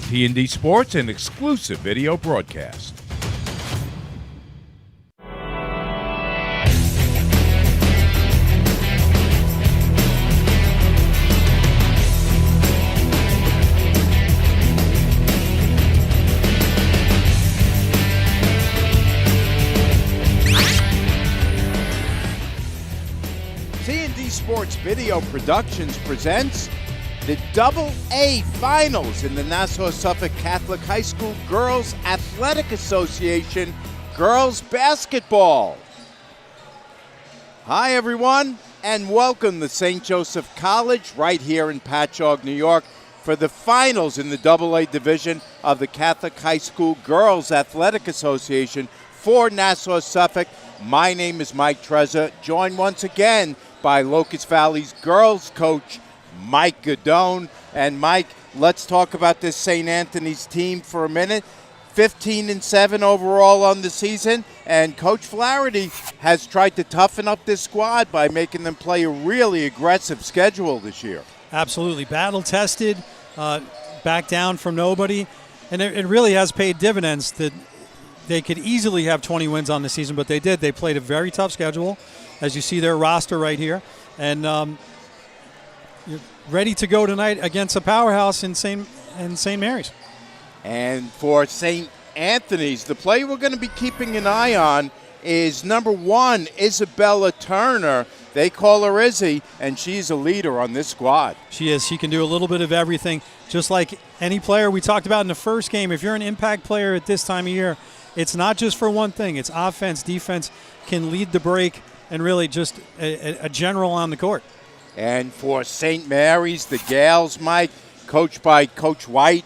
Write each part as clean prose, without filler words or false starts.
TND Sports, an exclusive video broadcast. TND Sports Video Productions presents the AA Finals in the Nassau-Suffolk Catholic High School Girls Athletic Association Girls Basketball. Hi everyone, and welcome to St. Joseph College right here in Patchogue, New York for the finals in the AA division of the Catholic High School Girls Athletic Association for Nassau-Suffolk. My name is Mike Trezza, joined once again by Locust Valley's girls coach, Mike Godone. And Mike, let's talk about this St. Anthony's team for a minute. 15-7 overall on the season, and Coach Flaherty has tried to toughen up this squad by making them play a really aggressive schedule this year. Absolutely. Battle-tested, back down from nobody, and it really has paid dividends. That they could easily have 20 wins on the season, but they did. They played a very tough schedule, as you see their roster right here, and you're ready to go tonight against a powerhouse in St. Mary's. And for St. Anthony's, the player we're going to be keeping an eye on is number 1, Isabella Turner. They call her Izzy, and she's a leader on this squad. She is. She can do a little bit of everything, just like any player we talked about in the first game. If you're an impact player at this time of year, it's not just for one thing. It's offense, defense, can lead the break, and really just a general on the court. And for St. Mary's, the Gales, Mike, coached by Coach White.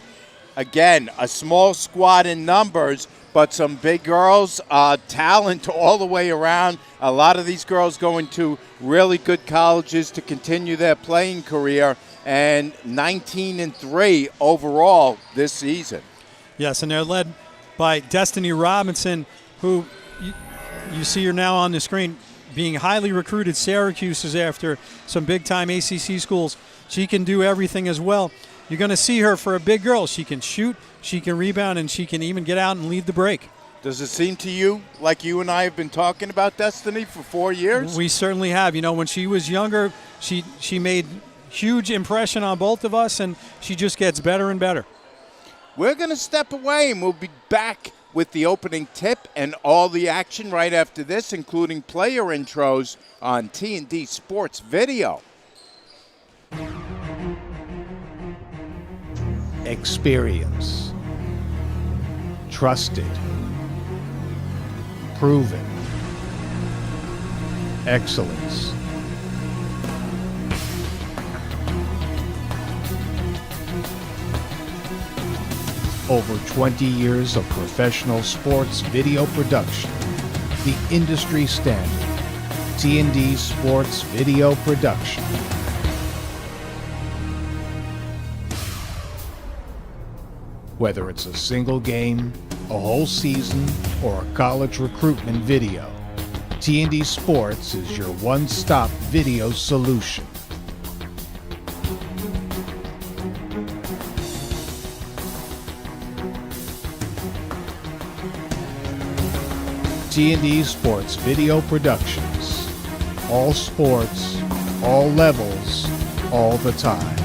Again, a small squad in numbers, but some big girls, talent all the way around. A lot of these girls going to really good colleges to continue their playing career, and 19-3 overall this season. Yes, and they're led by Destiny Robinson, who you see her now on the screen, being highly recruited. Syracuse is after some big-time ACC schools. She can do everything as well. You're going to see her for a big girl. She can shoot, she can rebound, and she can even get out and lead the break. Does it seem to you like you and I have been talking about Destiny for 4 years? We certainly have. You know, when she was younger, she made huge impression on both of us, and she just gets better and better. We're going to step away, and we'll be back with the opening tip and all the action right after this, including player intros on TND Sports Video. Experience. Trusted. Proven. Excellence. Over 20 years of professional sports video production. The industry standard. TND Sports Video Production. Whether it's a single game, a whole season, or a college recruitment video, TND Sports is your one-stop video solution. TND Sports Video Productions. All sports, all levels, all the time.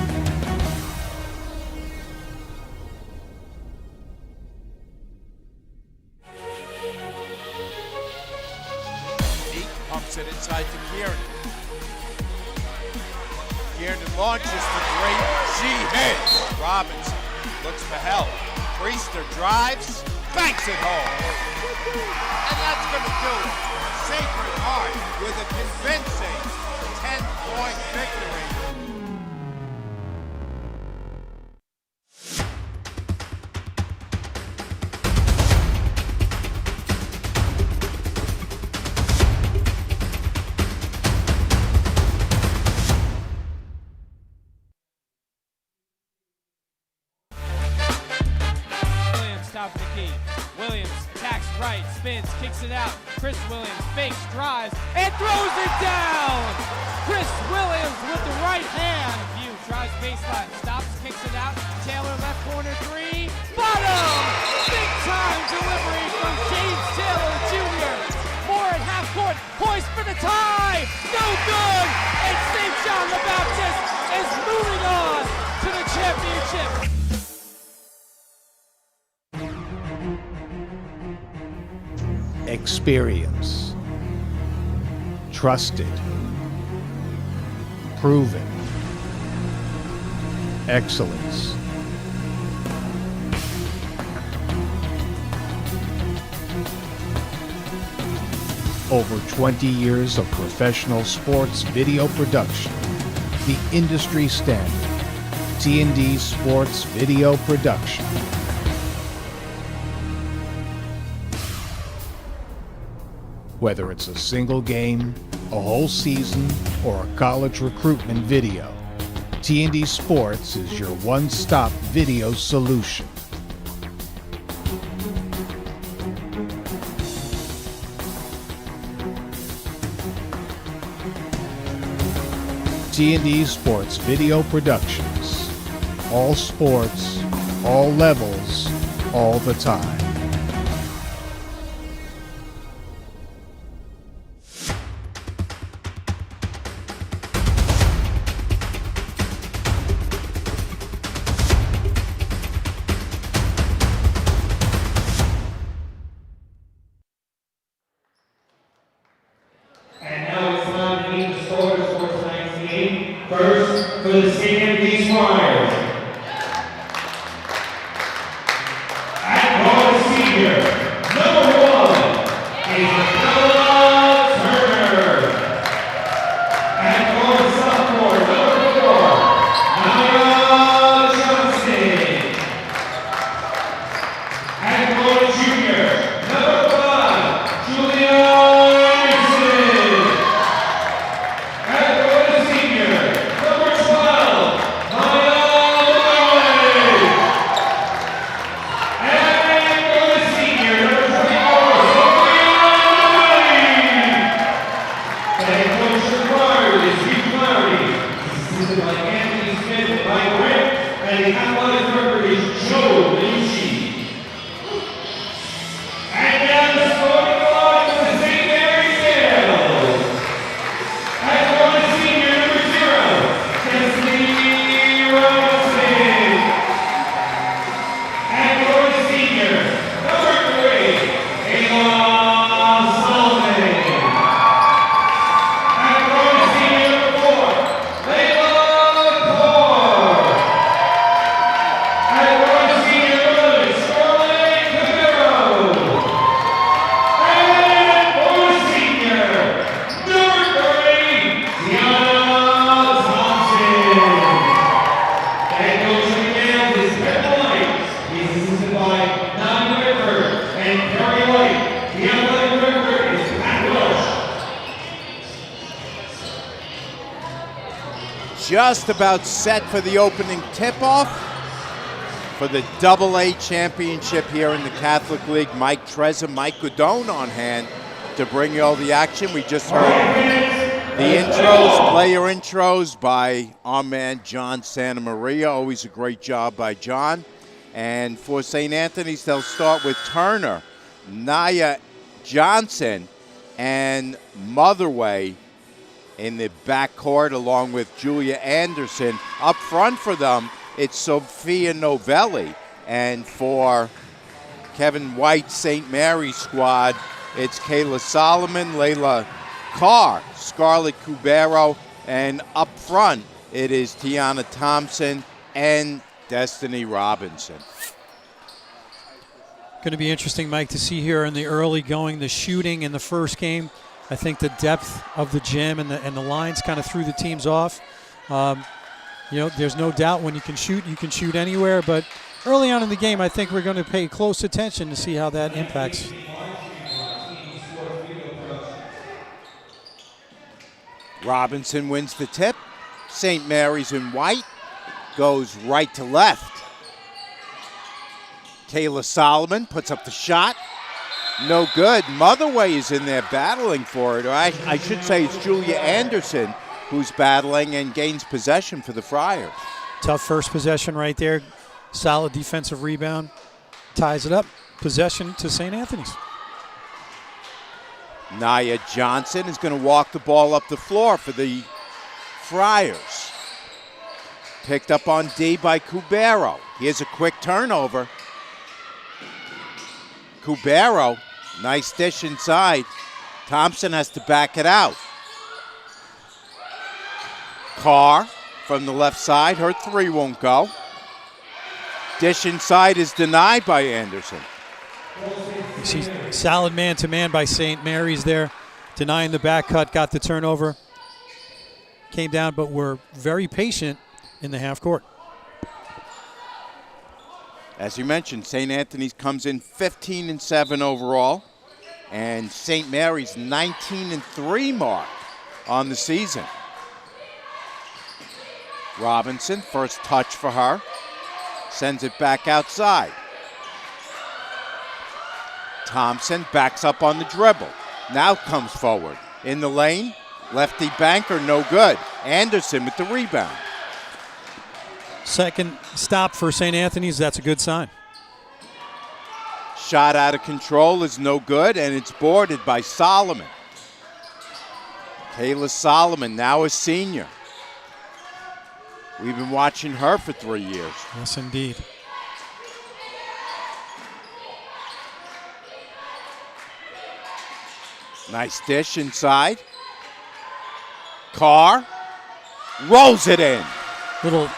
Pumps it inside to Kieran. Kieran launches the three. She hits. Robinson looks for help. Priester drives, banks it home. And that's going to do it. Sacred Heart with a convincing 10-point victory. Top of the key. Williams attacks right, spins, kicks it out. Chris Williams fakes, drives, and throws it down! Chris Williams with the right hand. View tries baseline, stops, kicks it out. Taylor left corner three. Bam! Big time delivery from James Taylor Jr. Moore at half court, poised for the tie. No good. And St. John the Baptist is moving on to the championship. Experience. Trusted. Proven. Excellence. Over 20 years of professional sports video production. The industry standard. TND Sports Video Production. Whether it's a single game, a whole season, or a college recruitment video, TND Sports is your one-stop video solution. TND Sports Video Productions. All sports, all levels, all the time. And now it's time to meet the score of Sports Tonight's game. First, for the TND Sports. At Ball Senior, number 1 is Noah Turner. At Ball Sophomore, number 4, Naya Johnson. At Ball Junior, number 5, Julia. Just about set for the opening tip-off for the AA championship here in the Catholic League. Mike Trezza, Mike Godone on hand to bring you all the action. We just heard the intros, player intros by our man John Santamaria. Always a great job by John. And for St. Anthony's, they'll start with Turner, Naya Johnson, and Motherway in the backcourt, along with Julia Anderson. Up front for them, it's Sophia Novelli. And for Kevin White's St. Mary's squad, it's Kayla Solomon, Layla Carr, Scarlett Cubero, and up front, it is Tiana Thompson and Destiny Robinson. Going to be interesting, Mike, to see here in the early going, the shooting in the first game. I think the depth of the gym and the lines kind of threw the teams off. There's no doubt when you can shoot anywhere. But early on in the game, I think we're going to pay close attention to see how that impacts. Robinson wins the tip. St. Mary's in white goes right to left. Kayla Solomon puts up the shot. No good. Motherway is in there battling for it. Or I should say it's Julia Anderson who's battling and gains possession for the Friars. Tough first possession right there. Solid defensive rebound. ties it up. Possession to St. Anthony's. Nia Johnson is going to walk the ball up the floor for the Friars. Picked up on D by Cubero. Here's a quick turnover. Cubero, nice dish inside. Thompson has to back it out. Carr from the left side. Her three won't go. Dish inside is denied by Anderson. You see solid man-to-man by St. Mary's there. Denying the back cut, got the turnover. Came down, but were very patient in the half court. As you mentioned, St. Anthony's comes in 15-7 overall, and St. Mary's 19-3 mark on the season. Robinson, first touch for her, sends it back outside. Thompson backs up on the dribble, now comes forward. In the lane, lefty banker, no good. Anderson with the rebound. Second stop for St. Anthony's, that's a good sign. Shot out of control is no good, and it's boarded by Solomon. Kayla Solomon, now a senior. We've been watching her for 3 years. Yes, indeed. Nice dish inside. Carr rolls it in. Little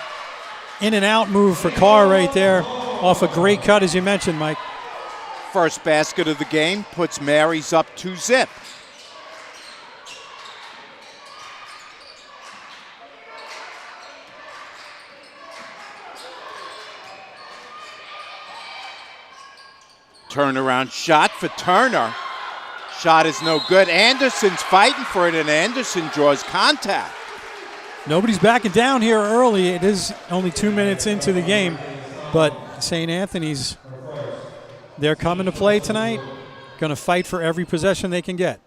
in and out move for Carr right there. Off a great cut, as you mentioned, Mike. First basket of the game puts Mary's up 2-zip. Turnaround shot for Turner. Shot is no good. Anderson's fighting for it, and Anderson draws contact. Nobody's backing down here early. It is only 2 minutes into the game, but St. Anthony's, they're coming to play tonight, going to fight for every possession they can get.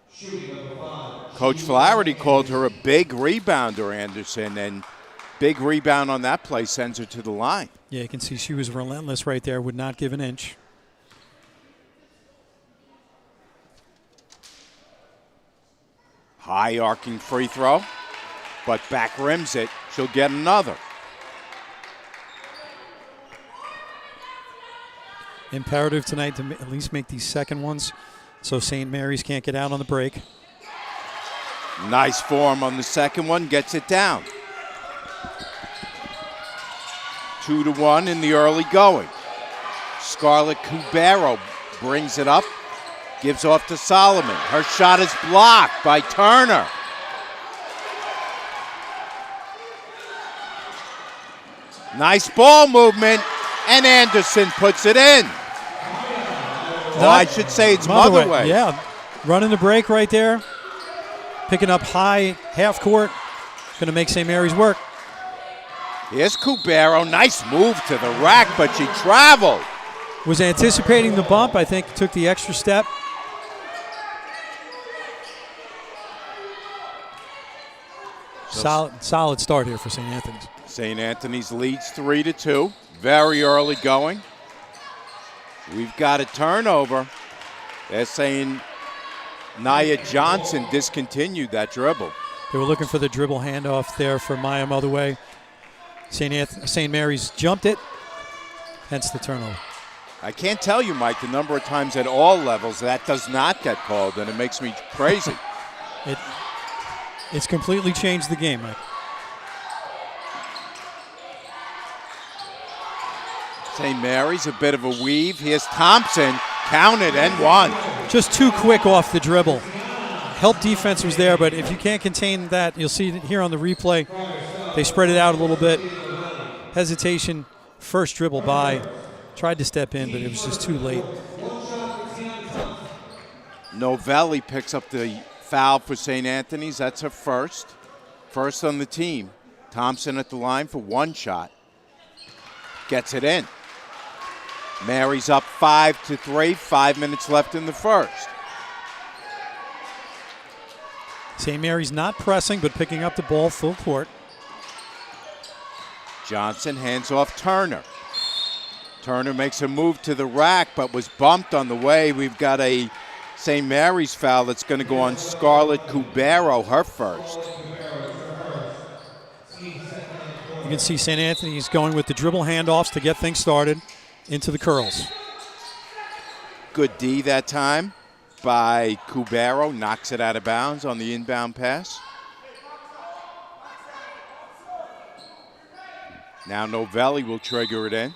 Coach Flaherty called her a big rebounder, Anderson, and big rebound on that play sends her to the line. Yeah, you can see she was relentless right there, would not give an inch. High arcing free throw, but back rims it. She'll get another. Imperative tonight to at least make these second ones so St. Mary's can't get out on the break. Nice form on the second one, gets it down. 2-1 in the early going. Scarlett Cubero brings it up. Gives off to Solomon. Her shot is blocked by Turner. Nice ball movement, and Anderson puts it in. Oh, I should say it's Motherway. Yeah, running the break right there. Picking up high half court. Going to make St. Mary's work. Here's Cubero. Nice move to the rack, but she traveled. Was anticipating the bump. I think took the extra step. Solid start here for St. Anthony's. St. Anthony's leads 3-2. Very early going. We've got a turnover. They're saying Nia Johnson discontinued that dribble. They were looking for the dribble handoff there for Maya Motherway. St. Mary's jumped it, hence the turnover. I can't tell you, Mike, the number of times at all levels that does not get called, and it makes me crazy. It's completely changed the game, Mike. St. Mary's, a bit of a weave. Here's Thompson, counted and one. Just too quick off the dribble. Help defense was there, but if you can't contain that, you'll see it here on the replay. They spread it out a little bit. Hesitation, first dribble by. Tried to step in, but it was just too late. Novelli picks up the foul for St. Anthony's. That's her first. First on the team. Thompson at the line for one shot. Gets it in. Mary's up 5-3. 5 minutes left in the first. St. Mary's not pressing, but picking up the ball full court. Johnson hands off Turner. Turner makes a move to the rack, but was bumped on the way. We've got a St. Mary's foul that's going to go on Scarlett Cubero, her first. You can see St. Anthony's going with the dribble handoffs to get things started into the curls. Good D that time by Cubero. Knocks it out of bounds on the inbound pass. Now Novelli will trigger it in.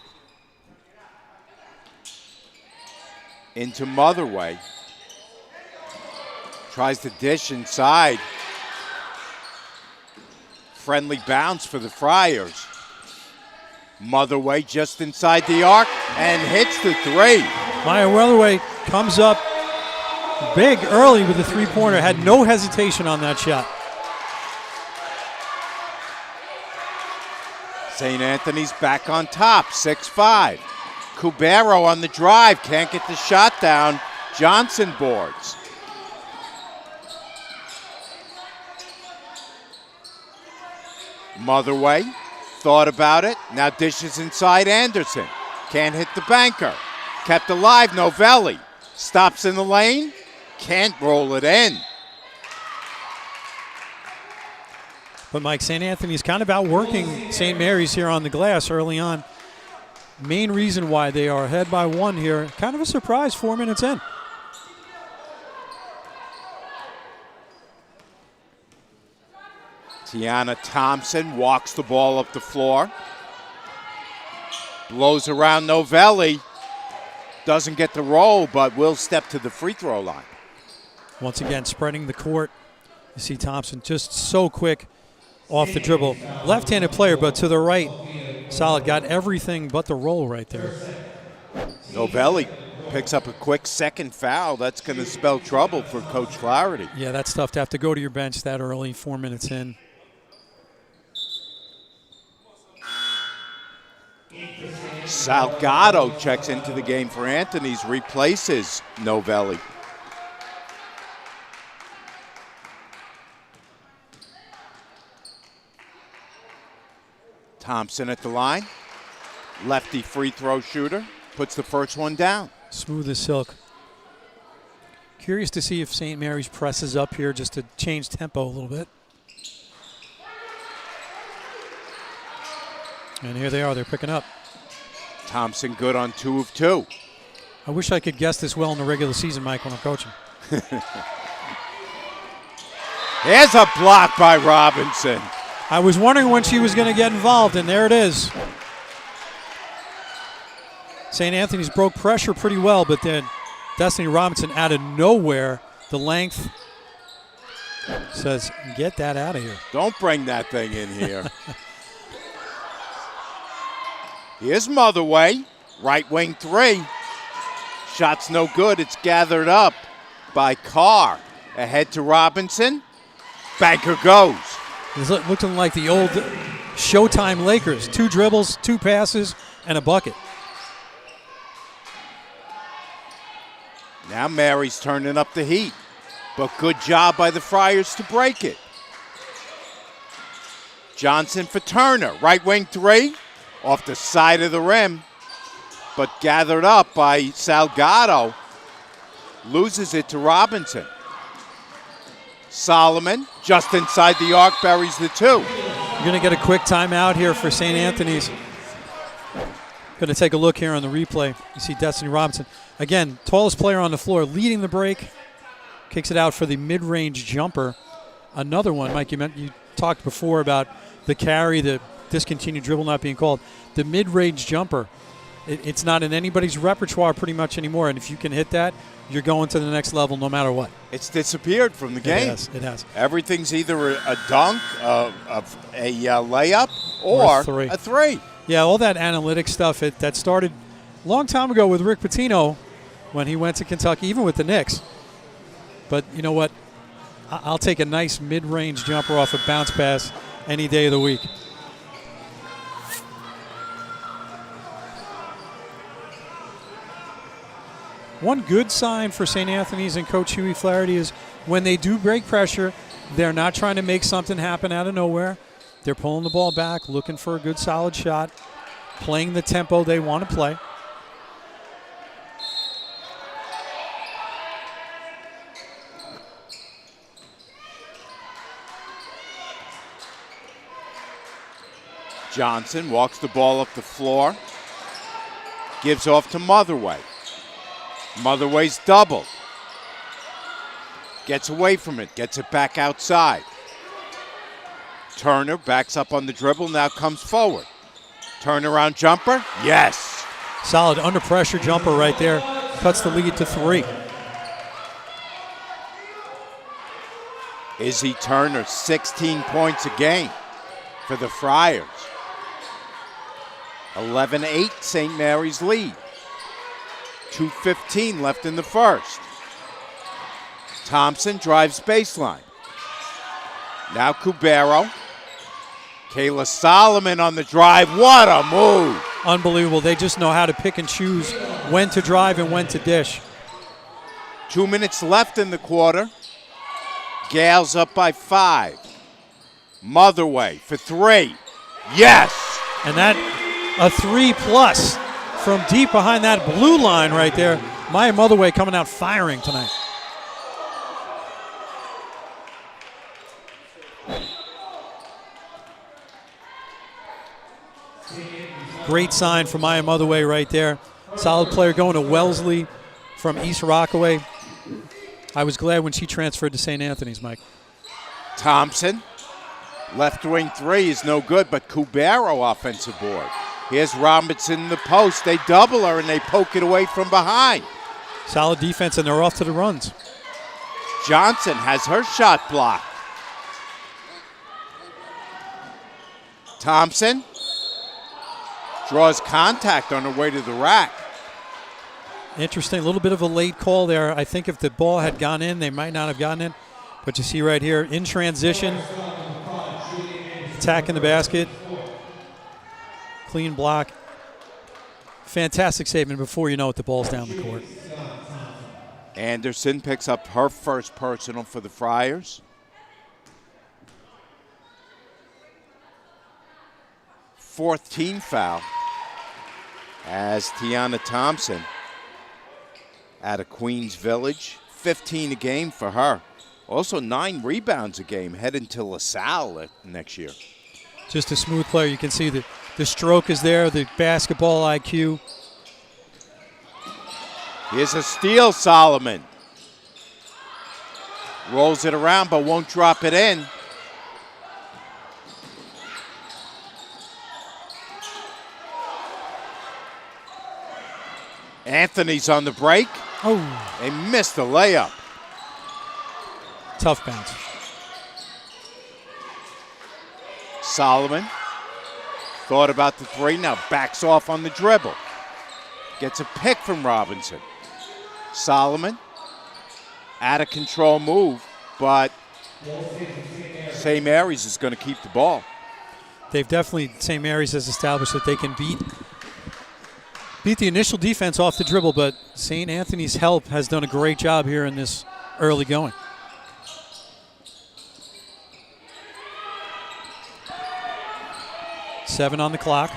Into Motherway. Tries to dish inside. Friendly bounce for the Friars. Motherway just inside the arc and hits the three. Maya Motherway comes up big early with the three-pointer. Had no hesitation on that shot. St. Anthony's back on top, 6-5. Cubero on the drive, can't get the shot down. Johnson boards. Motherway thought about it, now dishes inside Anderson. Can't hit the banker. Kept alive, Novelli. Stops in the lane, can't roll it in. But Mike, St. Anthony's kind of outworking St. Mary's here on the glass early on. Main reason why they are ahead by one here. Kind of a surprise 4 minutes in. Tiana Thompson walks the ball up the floor. Blows around Novelli. Doesn't get the roll, but will step to the free throw line. Once again, spreading the court. You see Thompson just so quick off the dribble. Left-handed player, but to the right. Solid, got everything but the roll right there. Novelli picks up a quick second foul. That's going to spell trouble for Coach Flaherty. Yeah, that's tough to have to go to your bench that early, 4 minutes in. Salgado checks into the game for Anthony's, replaces Novelli. Thompson at the line. Lefty free throw shooter. Puts the first one down. Smooth as silk. Curious to see if St. Mary's presses up here just to change tempo a little bit. And here they are. They're picking up. Thompson good on 2 of 2. I wish I could guess this well in the regular season, Mike, when I'm coaching. There's a block by Robinson. I was wondering when she was going to get involved, and there it is. St. Anthony's broke pressure pretty well, but then Destiny Robinson out of nowhere, the length, says, get that out of here. Don't bring that thing in here. Here's Motherway, right wing three. Shot's no good. It's gathered up by Carr. Ahead to Robinson. Banker goes. It's looking like the old Showtime Lakers. 2 dribbles, 2 passes, and a bucket. Now Mary's turning up the heat. But good job by the Friars to break it. Johnson for Turner. Right wing three. Off the side of the rim. But gathered up by Salgado. Loses it to Robinson. Solomon, just inside the arc, buries the 2. You're going to get a quick timeout here for St. Anthony's. Going to take a look here on the replay. You see Destiny Robinson. Again, tallest player on the floor, leading the break. Kicks it out for the mid-range jumper. Another one, Mike, you talked before about the carry, the discontinued dribble not being called. The mid-range jumper, it's not in anybody's repertoire pretty much anymore. And if you can hit that, you're going to the next level no matter what. It's disappeared from the game. It has. Everything's either a dunk, a layup, or a three. Yeah, all that analytics stuff, that started a long time ago with Rick Pitino when he went to Kentucky, even with the Knicks. But you know what? I'll take a nice mid-range jumper off a bounce pass any day of the week. One good sign for St. Anthony's and Coach Huey Flaherty is when they do break pressure, they're not trying to make something happen out of nowhere. They're pulling the ball back, looking for a good solid shot, playing the tempo they want to play. Johnson walks the ball up the floor. Gives off to Motherway. Motherway's doubled. Gets away from it. Gets it back outside. Turner backs up on the dribble. Now comes forward. Turnaround jumper. Yes. Solid under pressure jumper right there. Cuts the lead to 3. Izzy Turner, 16 points a game for the Friars. 11-8 St. Mary's lead. 2:15 left in the first. Thompson drives baseline. Now Cubero. Kayla Solomon on the drive. What a move. Unbelievable. They just know how to pick and choose when to drive and when to dish. 2 minutes left in the quarter. Gales up by 5. Motherway for 3. Yes. And that, a 3+ from deep behind that blue line right there. Maya Motherway coming out firing tonight. Great sign for Maya Motherway right there. Solid player going to Wellesley from East Rockaway. I was glad when she transferred to St. Anthony's, Mike. Thompson, left wing 3 is no good, but Cubero offensive board. Here's Robinson in the post. They double her and they poke it away from behind. Solid defense, and they're off to the runs. Johnson has her shot blocked. Thompson draws contact on her way to the rack. Interesting, a little bit of a late call there. I think if the ball had gone in, they might not have gotten in. But you see right here, in transition, attacking the basket, clean block. Fantastic statement before you know it, the ball's down the court. Anderson picks up her first personal for the Friars. Fourth team foul as Tiana Thompson out of Queens Village. 15 a game for her. Also 9 rebounds a game heading to LaSalle next year. Just a smooth player. You can see the stroke is there, the basketball IQ. Here's a steal, Solomon. Rolls it around but won't drop it in. Anthony's on the break. Oh, They missed the layup. tough bounce. Solomon thought about the 3, now backs off on the dribble. Gets a pick from Robinson. Solomon, out of control move, but St. Mary's is going to keep the ball. They've definitely, St. Mary's has established that they can beat the initial defense off the dribble, but St. Anthony's help has done a great job here in this early going. Seven on the clock.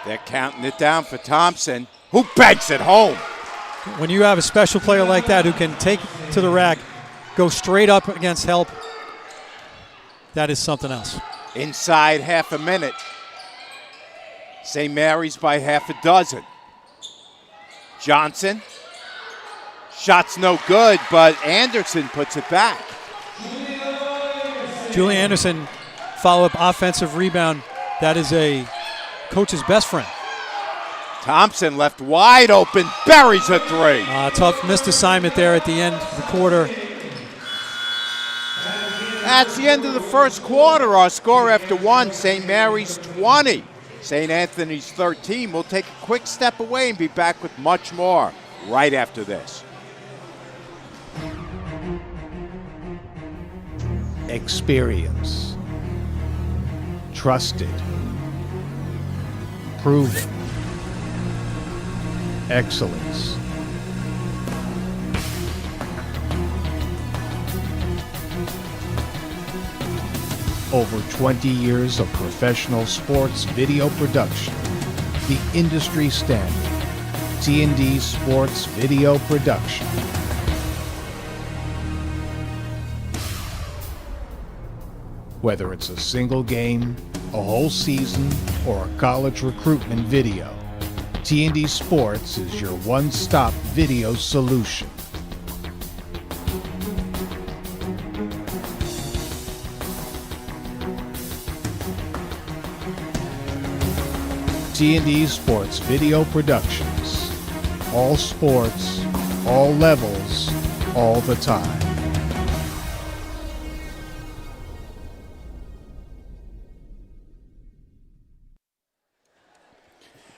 They're counting it down for Thompson, who banks it home. When you have a special player like that who can take to the rack, go straight up against help, that is something else. Inside half a minute. St. Mary's by half a dozen. Johnson. Shot's no good, but Anderson puts it back. Julie Anderson, follow-up offensive rebound. That is a coach's best friend. Thompson left wide open, buries a 3. Tough missed assignment there at the end of the quarter. That's the end of the first quarter. Our score after 1, St. Mary's 20. St. Anthony's 13. We'll take a quick step away and be back with much more right after this. Experience. Trusted. Proven. Excellence. Over 20 years of professional sports video production. The industry standard. TND Sports Video Production. Whether it's a single game, a whole season, or a college recruitment video, TND Sports is your one-stop video solution. TND Sports Video Productions. All sports, all levels, all the time.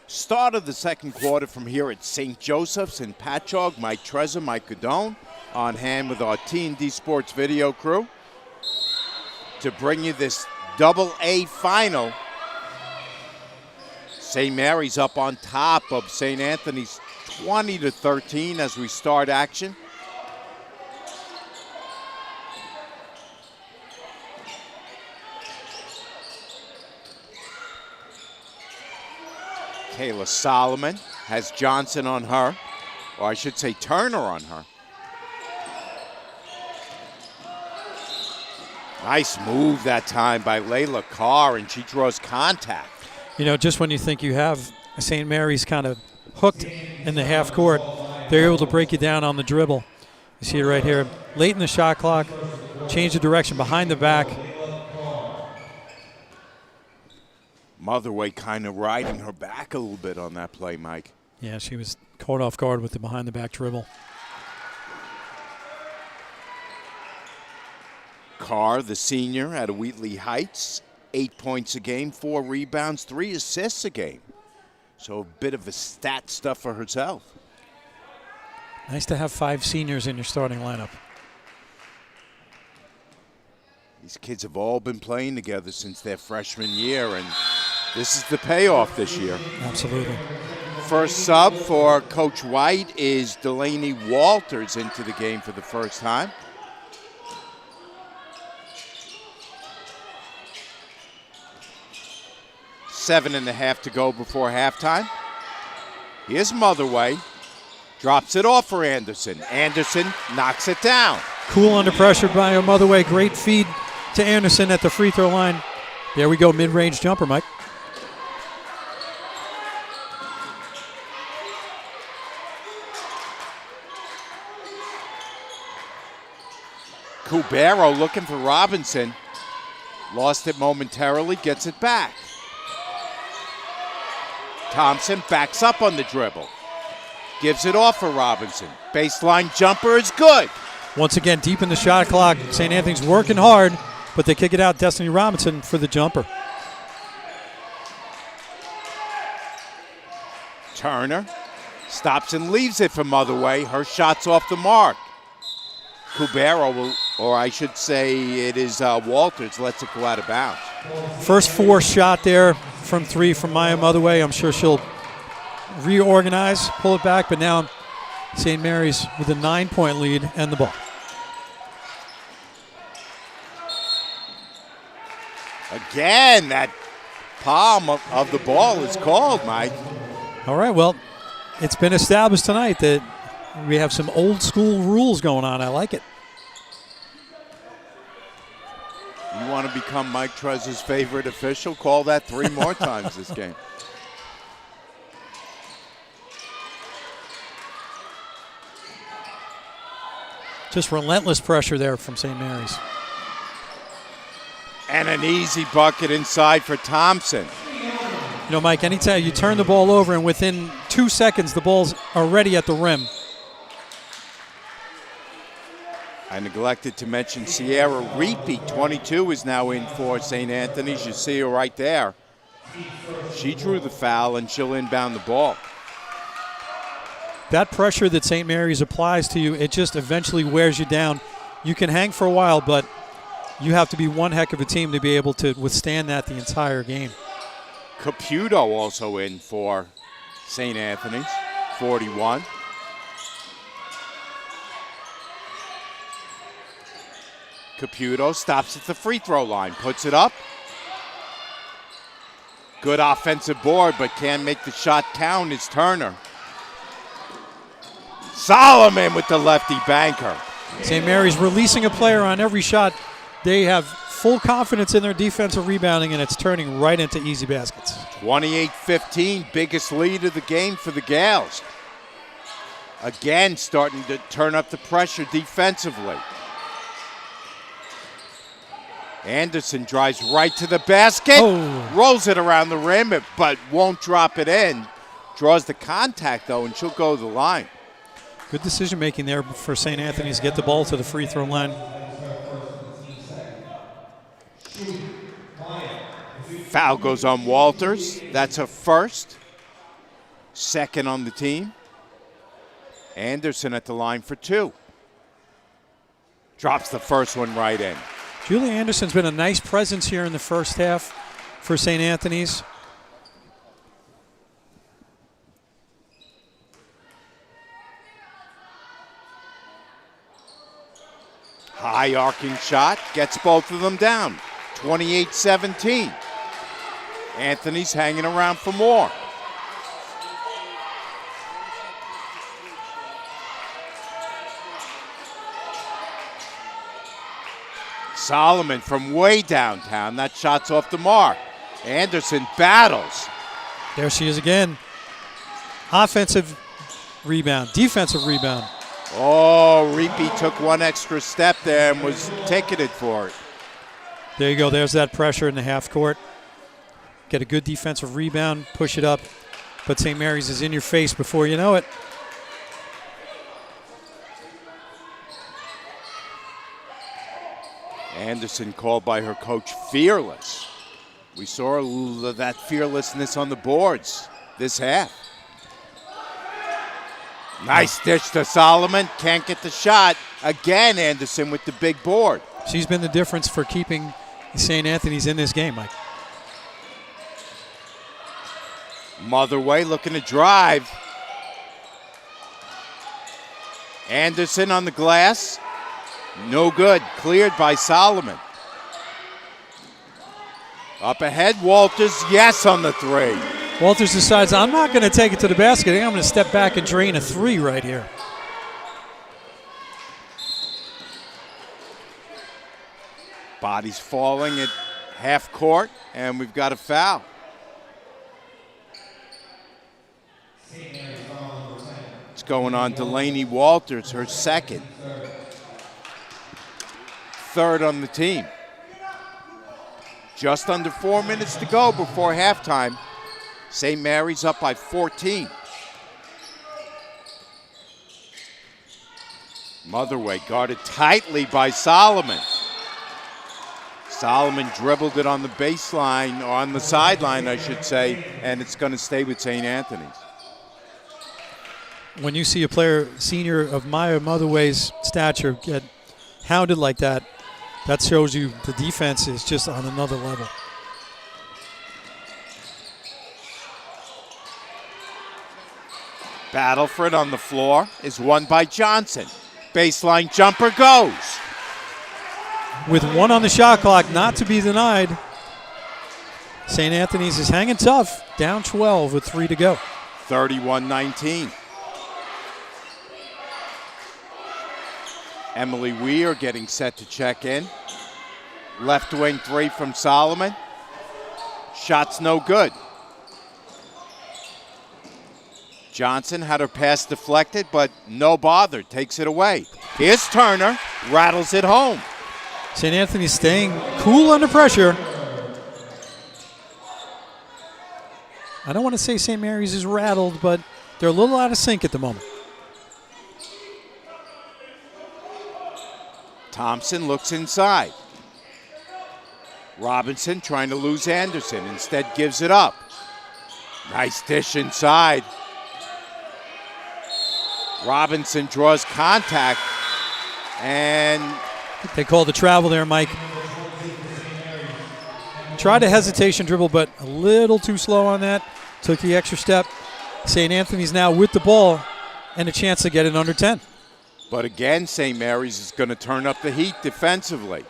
Start of the second quarter from here at St. Joseph's in Patchogue. Mike Trezor, Mike Godone on hand with our TND Sports video crew to bring you this AA final. St. Mary's up on top of St. Anthony's 20-13 as we start action. Kayla Solomon has Johnson on her, or I should say Turner on her. Nice move that time by Layla Carr, and she draws contact. You know, just when you think you have St. Mary's kind of hooked in the half court, they're able to break you down on the dribble. You see it right here. Late in the shot clock, change the direction behind the back. Motherway kind of riding her back a little bit on that play, Mike. Yeah, she was caught off guard with the behind the back dribble. Carr, the senior out of Wheatley Heights, 8 points a game, 4 rebounds, 3 assists a game. So a bit of a stat stuff for herself. Nice to have 5 seniors in your starting lineup. These kids have all been playing together since their freshman year, and this is the payoff this year. Absolutely. First sub for Coach White is Delaney Walters into the game for the first time. Seven and a half to go before halftime. Here's Motherway. Drops it off for Anderson. Anderson knocks it down. Cool under pressure by Motherway. Great feed to Anderson at the free throw line. There we go, mid-range jumper, Mike. Cubero looking for Robinson. Lost it momentarily, gets it back. Thompson backs up on the dribble. Gives it off for Robinson. Baseline jumper is good. Once again, deep in the shot clock. St. Anthony's working hard, but they kick it out. Destiny Robinson for the jumper. Turner stops and leaves it for Motherway. Her shot's off the mark. Cubero will, or I should say it is Walters, lets it go out of bounds. First 4 shot there from 3 from Maya Motherway. I'm sure she'll reorganize, pull it back, but now St. Mary's with a 9-point lead and the ball. Again, that palm of the ball is called, Mike. All right, well, it's been established tonight that we have some old school rules going on. I like it. You want to become Mike Trezor's favorite official? Call that 3 more times this game. Just relentless pressure there from St. Mary's. And an easy bucket inside for Thompson. You know, Mike, anytime you turn the ball over and within 2 seconds the ball's already at the rim. I neglected to mention Sierra Reapy, 22, is now in for St. Anthony's. You see her right there. She drew the foul, and she'll inbound the ball. That pressure that St. Mary's applies to you, it just eventually wears you down. You can hang for a while, but you have to be one heck of a team to be able to withstand that the entire game. Caputo also in for St. Anthony's, 41. Caputo stops at the free throw line, puts it up. Good offensive board, but can't make the shot count is Turner. Solomon with the lefty banker. St. Mary's releasing a player on every shot. They have full confidence in their defensive rebounding, and it's turning right into easy baskets. 28-15, biggest lead of the game for the Gales. Again, starting to turn up the pressure defensively. Anderson drives right to the basket, rolls it around the rim, but won't drop it in. Draws the contact, though, and she'll go to the line. Good decision making there for St. Anthony's to get the ball to the free throw line. Foul goes on Walters. That's a first. Second on the team. Anderson at the line for 2. Drops the first one right in. Julie Anderson's been a nice presence here in the first half for St. Anthony's. High arcing shot, gets both of them down. 28-17. Anthony's hanging around for more. Solomon from way downtown. That shot's off the mark. Anderson battles. There she is again. Offensive rebound, defensive rebound. Oh, Reapy took one extra step there and was ticketed for it. There you go. There's that pressure in the half court. Get a good defensive rebound, push it up. But St. Mary's is in your face before you know it. Anderson called by her coach fearless. We saw that fearlessness on the boards this half. Nice dish to Solomon. Can't get the shot. Again, Anderson with the big board. She's been the difference for keeping St. Anthony's in this game, Mike. Motherway looking to drive. Anderson on the glass. No good. Cleared by Solomon. Up ahead, Walters. Yes on the 3. Walters decides, I'm not going to take it to the basket. I think I'm going to step back and drain a 3 right here. Bodies falling at half court, and we've got a foul. It's going on Delaney Walters, her second. Third on the team. Just under 4 minutes to go before halftime. St. Mary's up by 14. Motherway guarded tightly by Solomon. Solomon dribbled it on the baseline, or on the sideline, I should say, and it's going to stay with St. Anthony's. When you see a player senior of Maya Motherway's stature get hounded like that, that shows you the defense is just on another level. Battle for it on the floor is won by Johnson. Baseline jumper goes. With 1 on the shot clock, not to be denied. St. Anthony's is hanging tough, down 12 with 3 to go. 31-19. Emily Weir getting set to check in. Left wing 3 from Solomon. Shot's no good. Johnson had her pass deflected, but no bother, takes it away. Here's Turner, rattles it home. St. Anthony's staying cool under pressure. I don't want to say St. Mary's is rattled, but they're a little out of sync at the moment. Thompson looks inside. Robinson trying to lose Anderson, instead gives it up. Nice dish inside. Robinson draws contact, and they call the travel there, Mike. Tried a hesitation dribble, but a little too slow on that. Took the extra step. St. Anthony's now with the ball and a chance to get it under 10. But again, St. Mary's is going to turn up the heat defensively.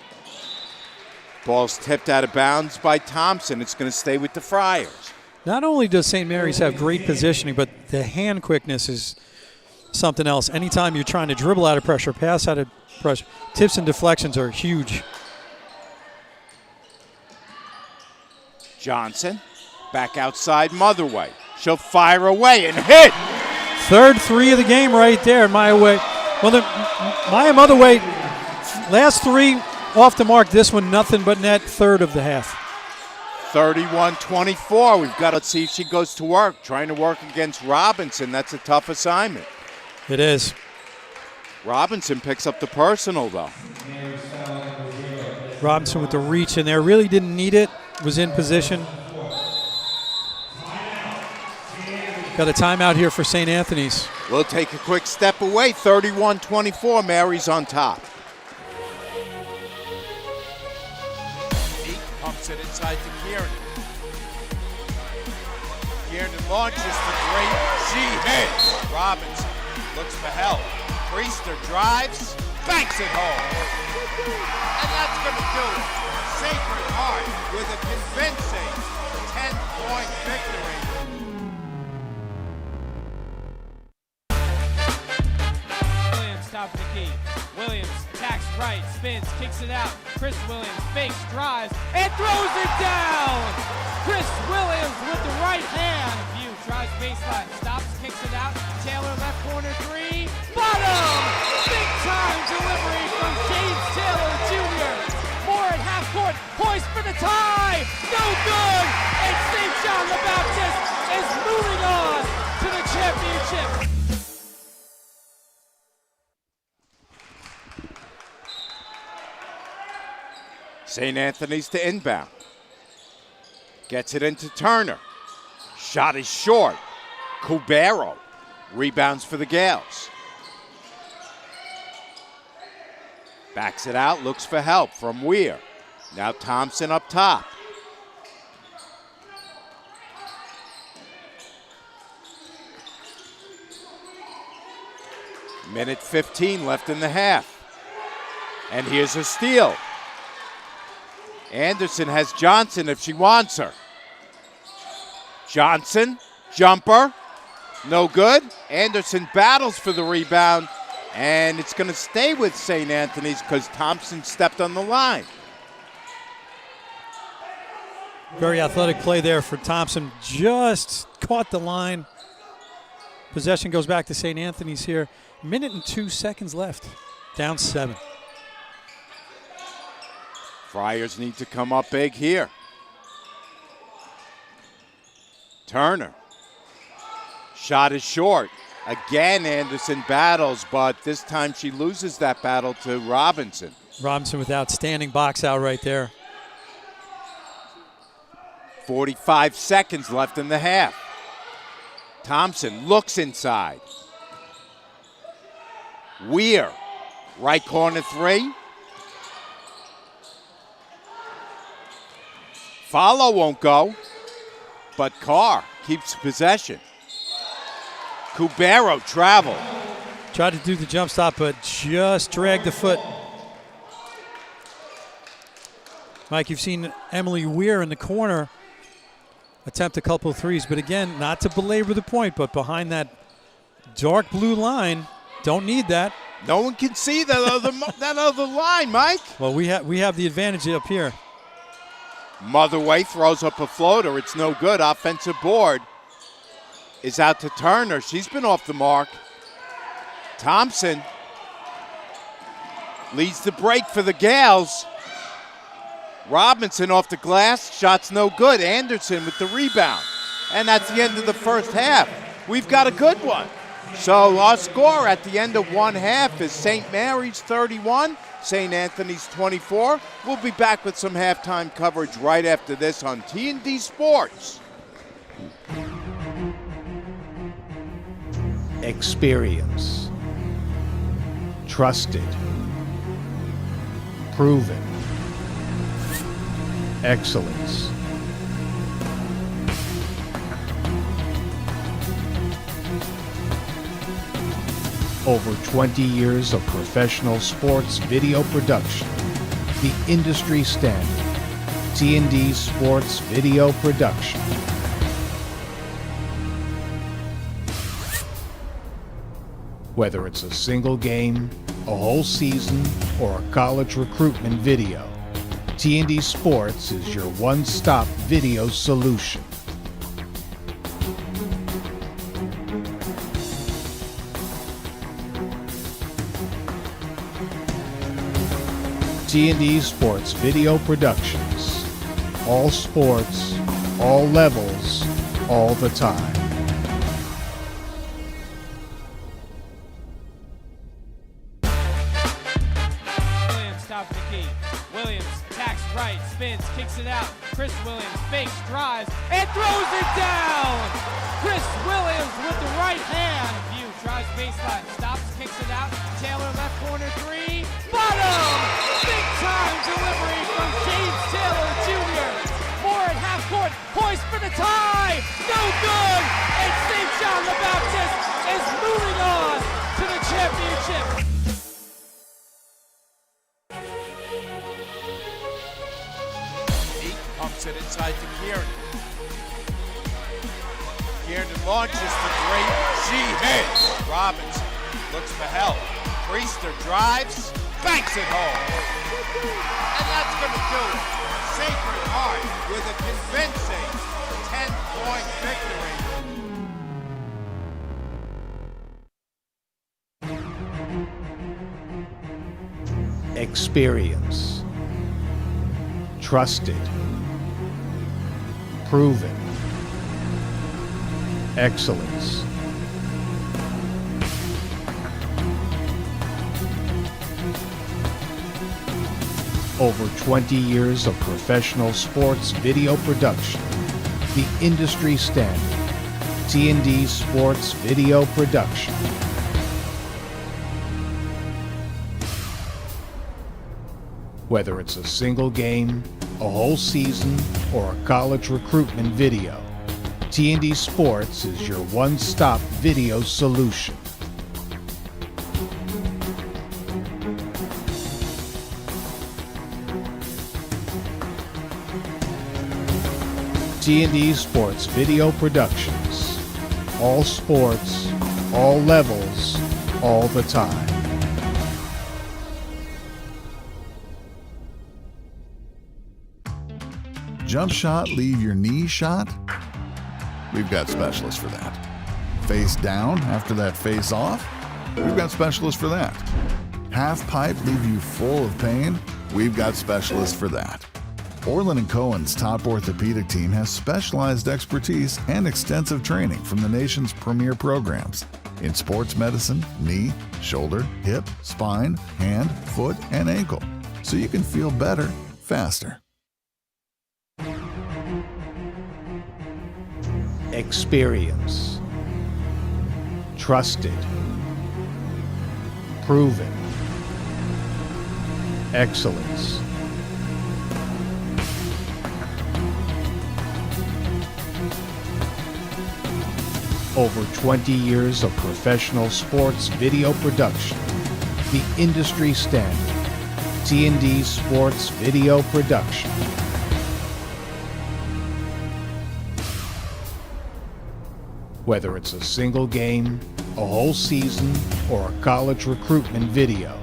Ball's tipped out of bounds by Thompson. It's going to stay with the Friars. Not only does St. Mary's have great positioning, but the hand quickness is something else. Anytime you're trying to dribble out of pressure, pass out of pressure, tips and deflections are huge. Johnson, back outside Motherway. She'll fire away and hit. Third three of the game right there, Maya Way. Well, Maya Motherway, last three off the mark. This one, nothing but net, third of the half. 31-24. Let's see if she goes to work. Trying to work against Robinson. That's a tough assignment. It is. Robinson picks up the personal, though. Robinson with the reach in there. Really didn't need it. Was in position. Got a timeout here for St. Anthony's. We'll take a quick step away. 31-24. Mary's on top. He pumps it inside to Kieran. Kieran launches for three. She hits. Robinson looks for help. Priester drives, banks it home. And that's going to do it. Sacred Heart with a convincing 10-point victory. Williams, top of the key. Williams attacks right, spins, kicks it out. Chris Williams fakes, drives, and throws it down. Chris Williams with the right hand. View drives baseline, stops, kicks it out. Taylor left corner three. Bottom! Big time delivery from James Taylor Jr. Moore at half court, poised for the tie. No good! And St. John the Baptist is moving on to the championship. St. Anthony's to inbound. Gets it into Turner. Shot is short. Cubero rebounds for the Gales. Backs it out, looks for help from Weir. Now Thompson up top. Minute 15 left in the half. And here's a steal. Anderson has Johnson if she wants her. Johnson, jumper, no good. Anderson battles for the rebound, and it's going to stay with St. Anthony's because Thompson stepped on the line. Very athletic play there for Thompson. Just caught the line. Possession goes back to St. Anthony's here. Minute and 2 seconds left. Down 7. Friars need to come up big here. Turner. Shot is short. Again, Anderson battles, but this time she loses that battle to Robinson. Robinson with outstanding box out right there. 45 seconds left in the half. Thompson looks inside. Weir, right corner three. Follow won't go, but Carr keeps possession. Cubero traveled. Tried to do the jump stop, but just dragged the foot. Mike, you've seen Emily Weir in the corner attempt a couple of threes, but again, not to belabor the point, but behind that dark blue line, don't need that. No one can see that other line, Mike. Well, we have the advantage up here. Motherway throws up a floater. It's no good. Offensive board is out to Turner. She's been off the mark. Thompson leads the break for the Gales. Robinson off the glass. Shot's no good. Anderson with the rebound. And that's the end of the first half. We've got a good one. So our score at the end of one half is St. Mary's 31, St. Anthony's 24. We'll be back with some halftime coverage right after this on TND Sports. Experience. Trusted. Proven. Excellence. Over 20 years of professional sports video production. The industry standard. TND Sports Video Production. Whether it's a single game, a whole season, or a college recruitment video, TND Sports is your one-stop video solution. TND Sports Video Productions. All sports, all levels, all the time. Williams stops the key. Williams attacks right, spins, kicks it out. Chris Williams fakes, drives, and throws it down. Chris Williams with the right hand. View drives baseline, stops, kicks it out. Taylor left corner three. Bottom! Big time delivery from James Taylor Jr. Moore at half court, poised for the tie. No good! And St. John the Baptist is moving on to the championship. Pumps it inside to Kieran. Kieran launches for three. She hits. Robinson looks for help. Priester drives, banks it home. And that's going to do it. Sacred Heart with a convincing 10-point victory. Experience. Trusted. Proven. Excellence. Over 20 years of professional sports video production. The industry standard. TND Sports Video Production. Whether it's a single game, a whole season, or a college recruitment video, TND Sports is your one-stop video solution. TND Sports Video Productions. All sports, all levels, all the time. Jump shot, leave your knee shot? We've got specialists for that. Face down after that face off? We've got specialists for that. Half pipe, leave you full of pain? We've got specialists for that. Orland & Cohen's top orthopedic team has specialized expertise and extensive training from the nation's premier programs in sports medicine, knee, shoulder, hip, spine, hand, foot, and ankle, so you can feel better, faster. Experience. Trusted. Proven. Excellence. Over 20 years of professional sports video production. The industry standard. TND Sports Video Production. Whether it's a single game, a whole season, or a college recruitment video,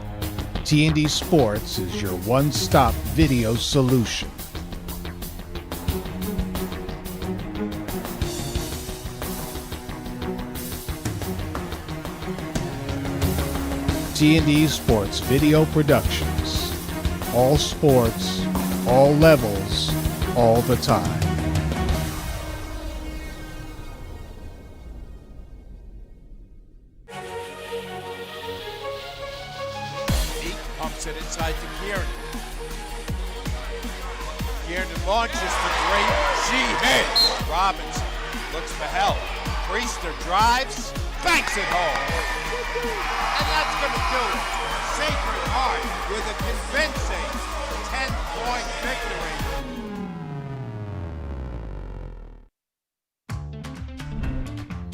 TND Sports is your one-stop video solution. TND Sports Video Productions. All sports, all levels, all the time. Pumps it inside to Kieran. Kieran launches for three. She hits. Robinson looks for help. Priester drives, banks it home. And that's going to do it. Sacred Heart with a convincing 10-point victory.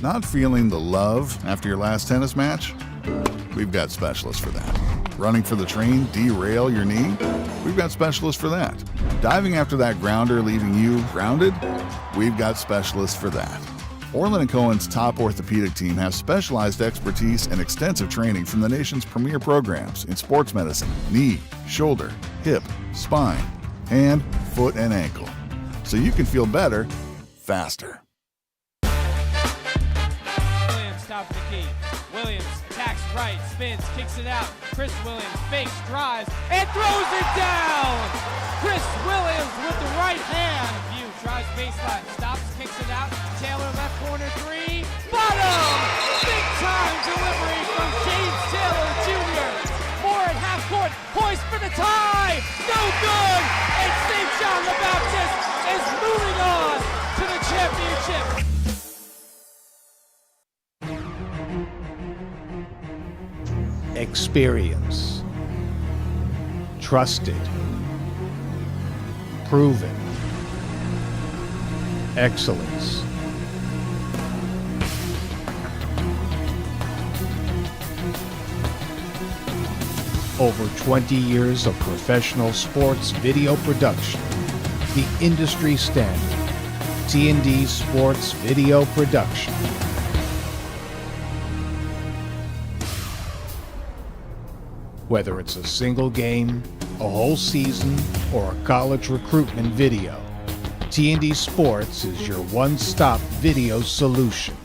Not feeling the love after your last tennis match? We've got specialists for that. Running for the train, derail your knee? We've got specialists for that. Diving after that grounder, leaving you grounded? We've got specialists for that. Orland & Cohen's top orthopedic team has specialized expertise and extensive training from the nation's premier programs in sports medicine, knee, shoulder, hip, spine, hand, foot, and ankle, so you can feel better faster. Williams, top of the key. Williams attacks right, spins, kicks it out. Chris Williams fakes, drives, and throws it down. Chris Williams with the right hand. View tries baseline, stops, kicks it out. Taylor left corner three. Bottom! Big time delivery from James Taylor Jr. Moore at half court, poised for the tie. No good! And St. John the Baptist is moving on to the championship. Experience. Trusted. Proven. Excellence. Over 20 years of professional sports video production. The industry standard. TND Sports Video Production. Whether it's a single game, a whole season, or a college recruitment video, TND Sports is your one-stop video solution.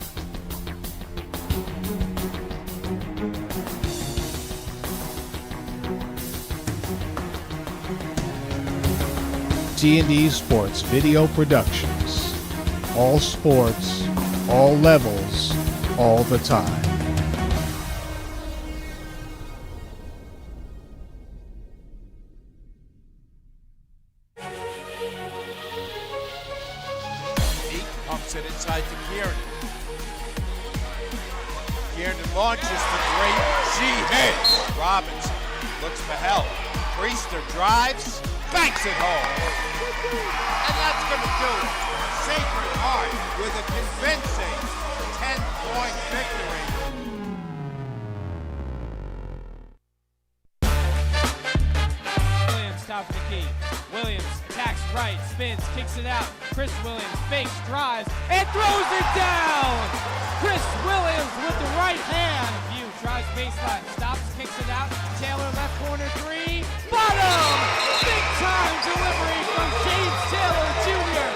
TND Sports Video Productions. All sports, all levels, all the time. Pumps it inside to Kieran. Kieran launches for three. She hits. Robinson looks for help. Priester drives, banks it home. And that's going to do it. Sacred Heart with a convincing 10-point victory. Williams, top of the key. Williams attacks right, spins, kicks it out. Chris Williams fakes, drives, and throws it down. Chris Williams with the right hand. View tries baseline, stops, kicks it out. Taylor left corner three. Bottom! Big time delivery from James Taylor Jr.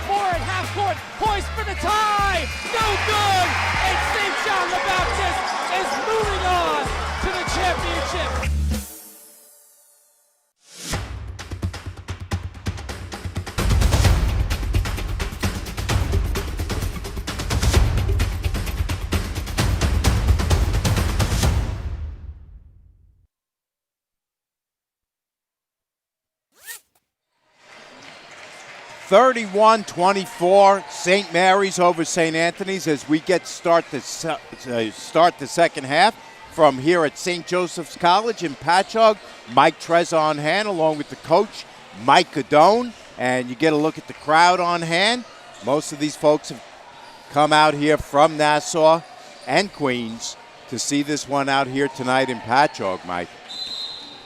Moore at half court, poised for the tie. No good! And St. John the Baptist is moving on to the championship. (31-24) St. Mary's over St. Anthony's as we start the second half from here at St. Joseph's College in Patchogue. Mike Trez on hand along with the coach, Mike Godone. And you get a look at the crowd on hand. Most of these folks have come out here from Nassau and Queens to see this one out here tonight in Patchogue, Mike.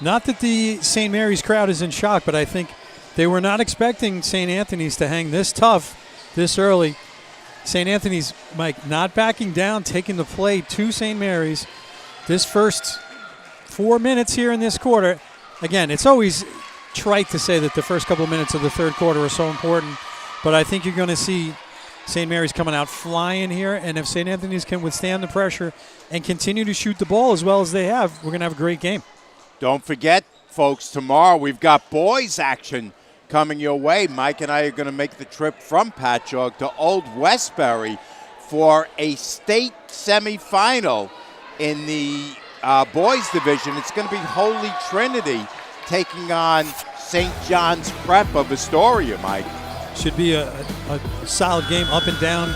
Not that the St. Mary's crowd is in shock, but I think they were not expecting St. Anthony's to hang this tough this early. St. Anthony's, Mike, not backing down, taking the play to St. Mary's. This first 4 minutes here in this quarter, again, it's always trite to say that the first couple of minutes of the third quarter are so important, but I think you're going to see St. Mary's coming out flying here, and if St. Anthony's can withstand the pressure and continue to shoot the ball as well as they have, we're going to have a great game. Don't forget, folks, tomorrow we've got boys action coming your way. Mike and I are going to make the trip from Patchogue to Old Westbury for a state semifinal in the boys division. It's going to be Holy Trinity taking on St. John's Prep of Astoria, Mike. Should be a solid game, up and down,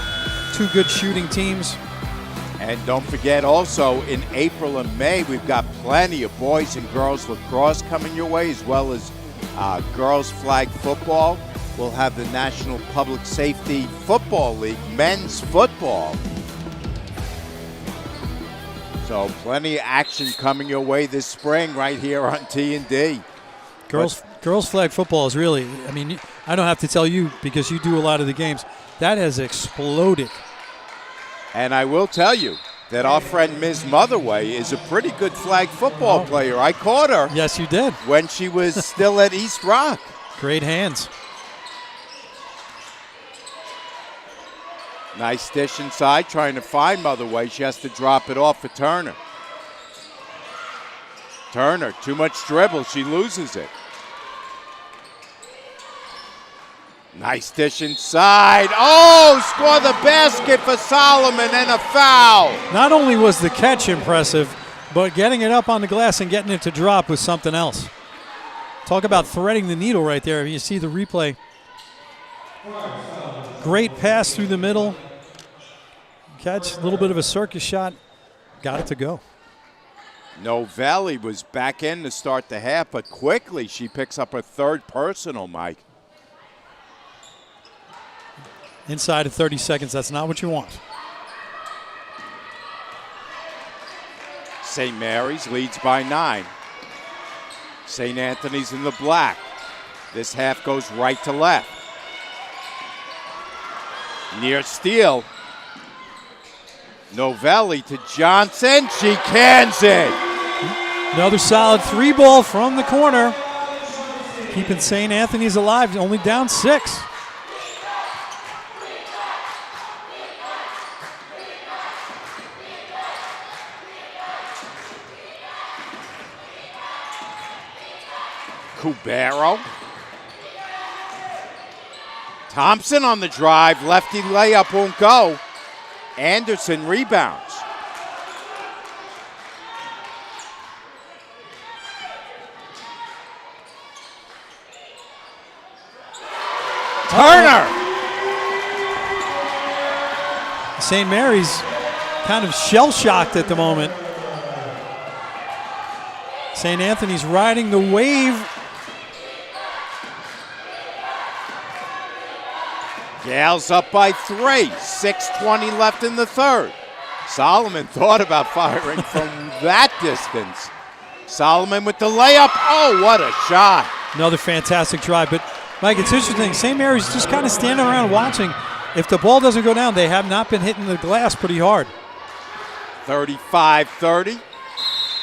two good shooting teams. And don't forget also in April and May, we've got plenty of boys and girls lacrosse coming your way, as well as girls flag football. We'll have the National Public Safety Football League, men's football. So plenty of action coming your way this spring right here on TND. Girls flag football is really, I mean, I don't have to tell you because you do a lot of the games. That has exploded. And I will tell you that our friend Ms. Motherway is a pretty good flag football player. I caught her. Yes, you did. When she was still at East Rock. Great hands. Nice dish inside, trying to find Mother Way. She has to drop it off for Turner. Turner, too much dribble. She loses it. Nice dish inside. Oh, score the basket for Solomon and a foul. Not only was the catch impressive, but getting it up on the glass and getting it to drop was something else. Talk about threading the needle right there. You see the replay. Great pass through the middle. Catch, a little bit of a circus shot. Got it to go. Novelli was back in to start the half, but quickly she picks up her third personal, Mike. Inside of 30 seconds, that's not what you want. St. Mary's leads by 9. St. Anthony's in the black. This half goes right to left. Near steal. Novelli to Johnson. She cans it. Another solid 3-ball from the corner. Keeping St. Anthony's alive, only down 6. Cubero. Thompson on the drive. Lefty layup won't go. Anderson rebounds. Turner. St. Mary's kind of shell-shocked at the moment. St. Anthony's riding the wave. Gales up by 3. 6:20 left in the third. Solomon thought about firing from that distance. Solomon with the layup. Oh, what a shot. Another fantastic drive. But, Mike, it's interesting. St. Mary's just kind of standing around watching. If the ball doesn't go down, they have not been hitting the glass pretty hard. 35-30.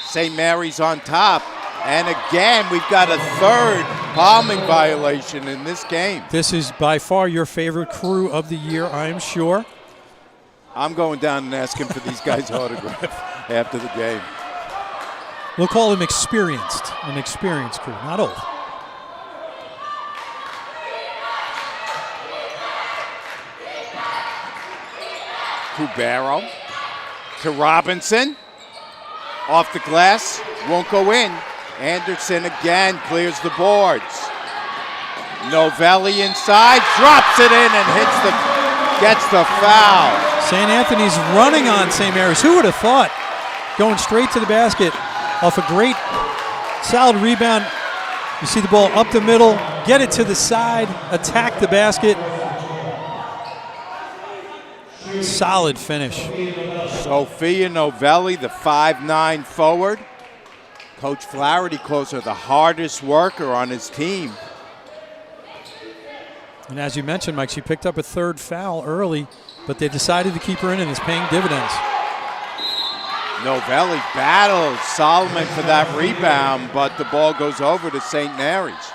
St. Mary's on top. And again, we've got a third palming violation in this game. This is by far your favorite crew of the year, I am sure. I'm going down and asking for these guys' autograph after the game. We'll call him experienced, an experienced crew, not old. Cubero to Robinson. Off the glass, won't go in. Anderson again clears the boards. Novelli inside, drops it in and gets the foul. St. Anthony's running on St. Mary's. Who would have thought? Going straight to the basket off a great solid rebound. You see the ball up the middle, get it to the side, attack the basket. Solid finish. Sophia Novelli, the 5'9" forward. Coach Flaherty calls her the hardest worker on his team. And as you mentioned, Mike, she picked up a third foul early, but they decided to keep her in, and it's paying dividends. Novelli battles Solomon for that rebound, but the ball goes over to St. Mary's.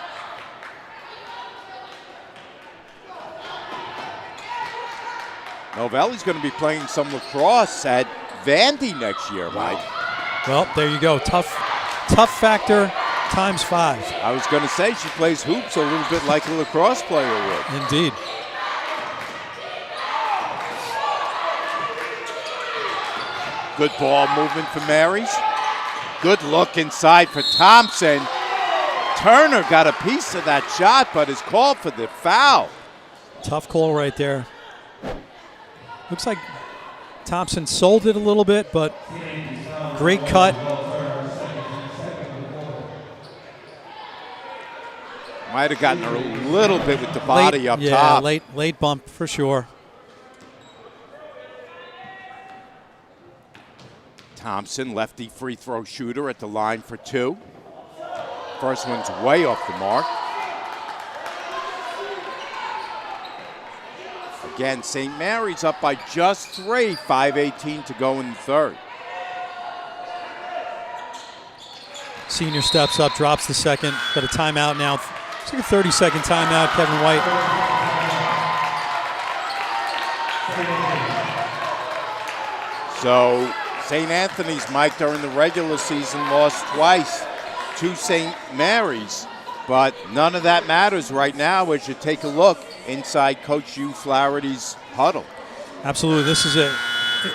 Novelli's going to be playing some lacrosse at Vandy next year, Mike. Well, there you go. Tough factor times 5. I was going to say she plays hoops a little bit like a lacrosse player would. Indeed. Good ball movement for Mary's. Good look inside for Thompson. Turner got a piece of that shot, but is called for the foul. Tough call right there. Looks like Thompson sold it a little bit, but great cut. Might have gotten her a little bit with the body late, up yeah, top. Late bump for sure. Thompson, lefty free throw shooter at the line for 2. First one's way off the mark. Again, St. Mary's up by just 3, 5:18 to go in the third. Senior steps up, drops the second. Got a timeout now. It's like a 30-second timeout, Kevin White. So St. Anthony's, Mike, during the regular season lost twice to St. Mary's, but none of that matters right now as you take a look inside Coach Hugh Flaherty's huddle. Absolutely.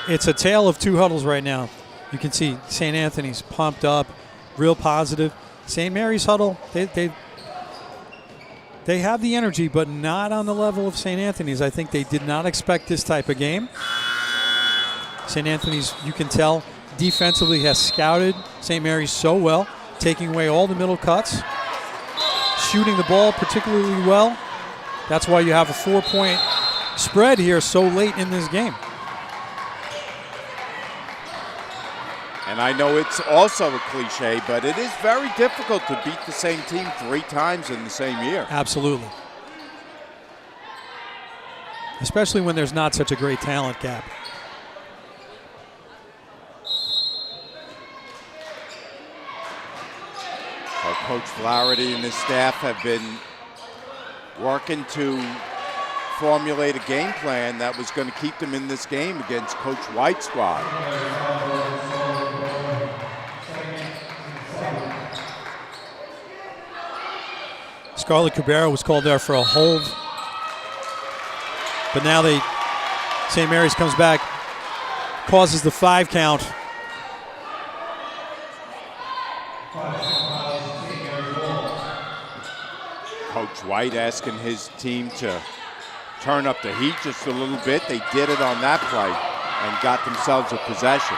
It's a tale of two huddles right now. You can see St. Anthony's pumped up, real positive. St. Mary's huddle, they have the energy, but not on the level of St. Anthony's. I think they did not expect this type of game. St. Anthony's, you can tell, defensively has scouted St. Mary's so well, taking away all the middle cuts, shooting the ball particularly well. That's why you have a 4-point spread here so late in this game. And I know it's also a cliche, but it is very difficult to beat the same team 3 times in the same year. Absolutely. Especially when there's not such a great talent gap. So Coach Flaherty and his staff have been working to formulate a game plan that was going to keep them in this game against Coach White's squad. Scarlett Cabrera was called there for a hold. But now St. Mary's comes back, causes the 5 count. Coach White asking his team to turn up the heat just a little bit. They did it on that play and got themselves a possession.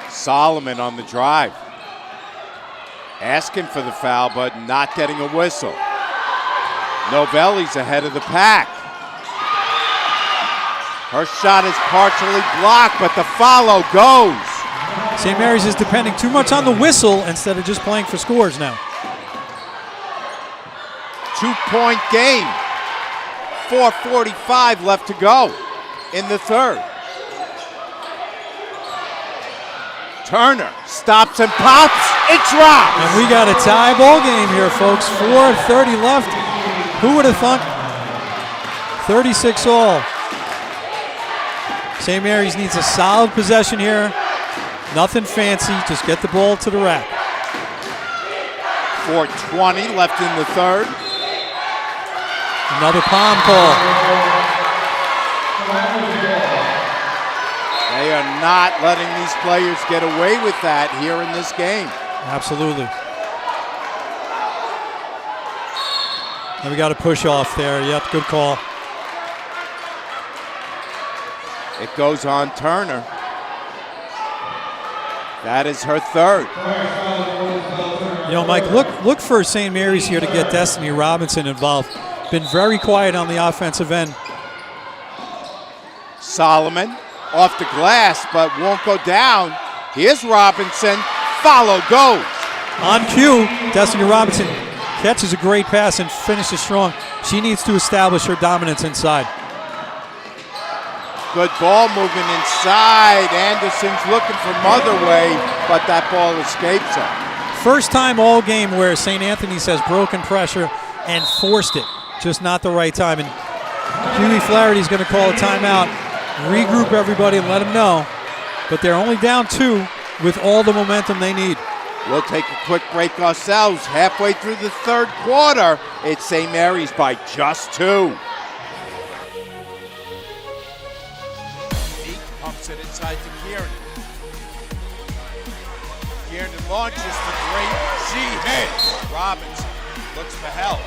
Solomon on the drive. Asking for the foul, but not getting a whistle. Novelli's ahead of the pack. Her shot is partially blocked, but the follow goes. St. Mary's is depending too much on the whistle instead of just playing for scores now. 2-point game. 4:45 left to go in the third. Turner stops and pops. It drops. And we got a tie ball game here, folks. 4:30 left. Who would have thunk? 36 all. St. Mary's needs a solid possession here. Nothing fancy. Just get the ball to the rack. 4:20 left in the third. Another palm call. They are not letting these players get away with that here in this game. Absolutely. And we got a push off there. Yep, good call. It goes on Turner. That is her third. You know, Mike, look for St. Mary's here to get Destiny Robinson involved. Been very quiet on the offensive end. Solomon off the glass, but won't go down. Here's Robinson. Follow goes. On cue, Destiny Robinson catches a great pass and finishes strong. She needs to establish her dominance inside. Good ball movement inside. Anderson's looking for Motherway, but that ball escapes her. First time all game where St. Anthony's has broken pressure and forced it. Just not the right time. And Huey Flaherty's going to call a timeout, regroup everybody and let them know. But they're only down 2 with all the momentum they need. We'll take a quick break ourselves. Halfway through the third quarter, it's St. Mary's by just 2. Pumps it inside to Kieran. Kieran launches the great. She hits. Robinson looks for help.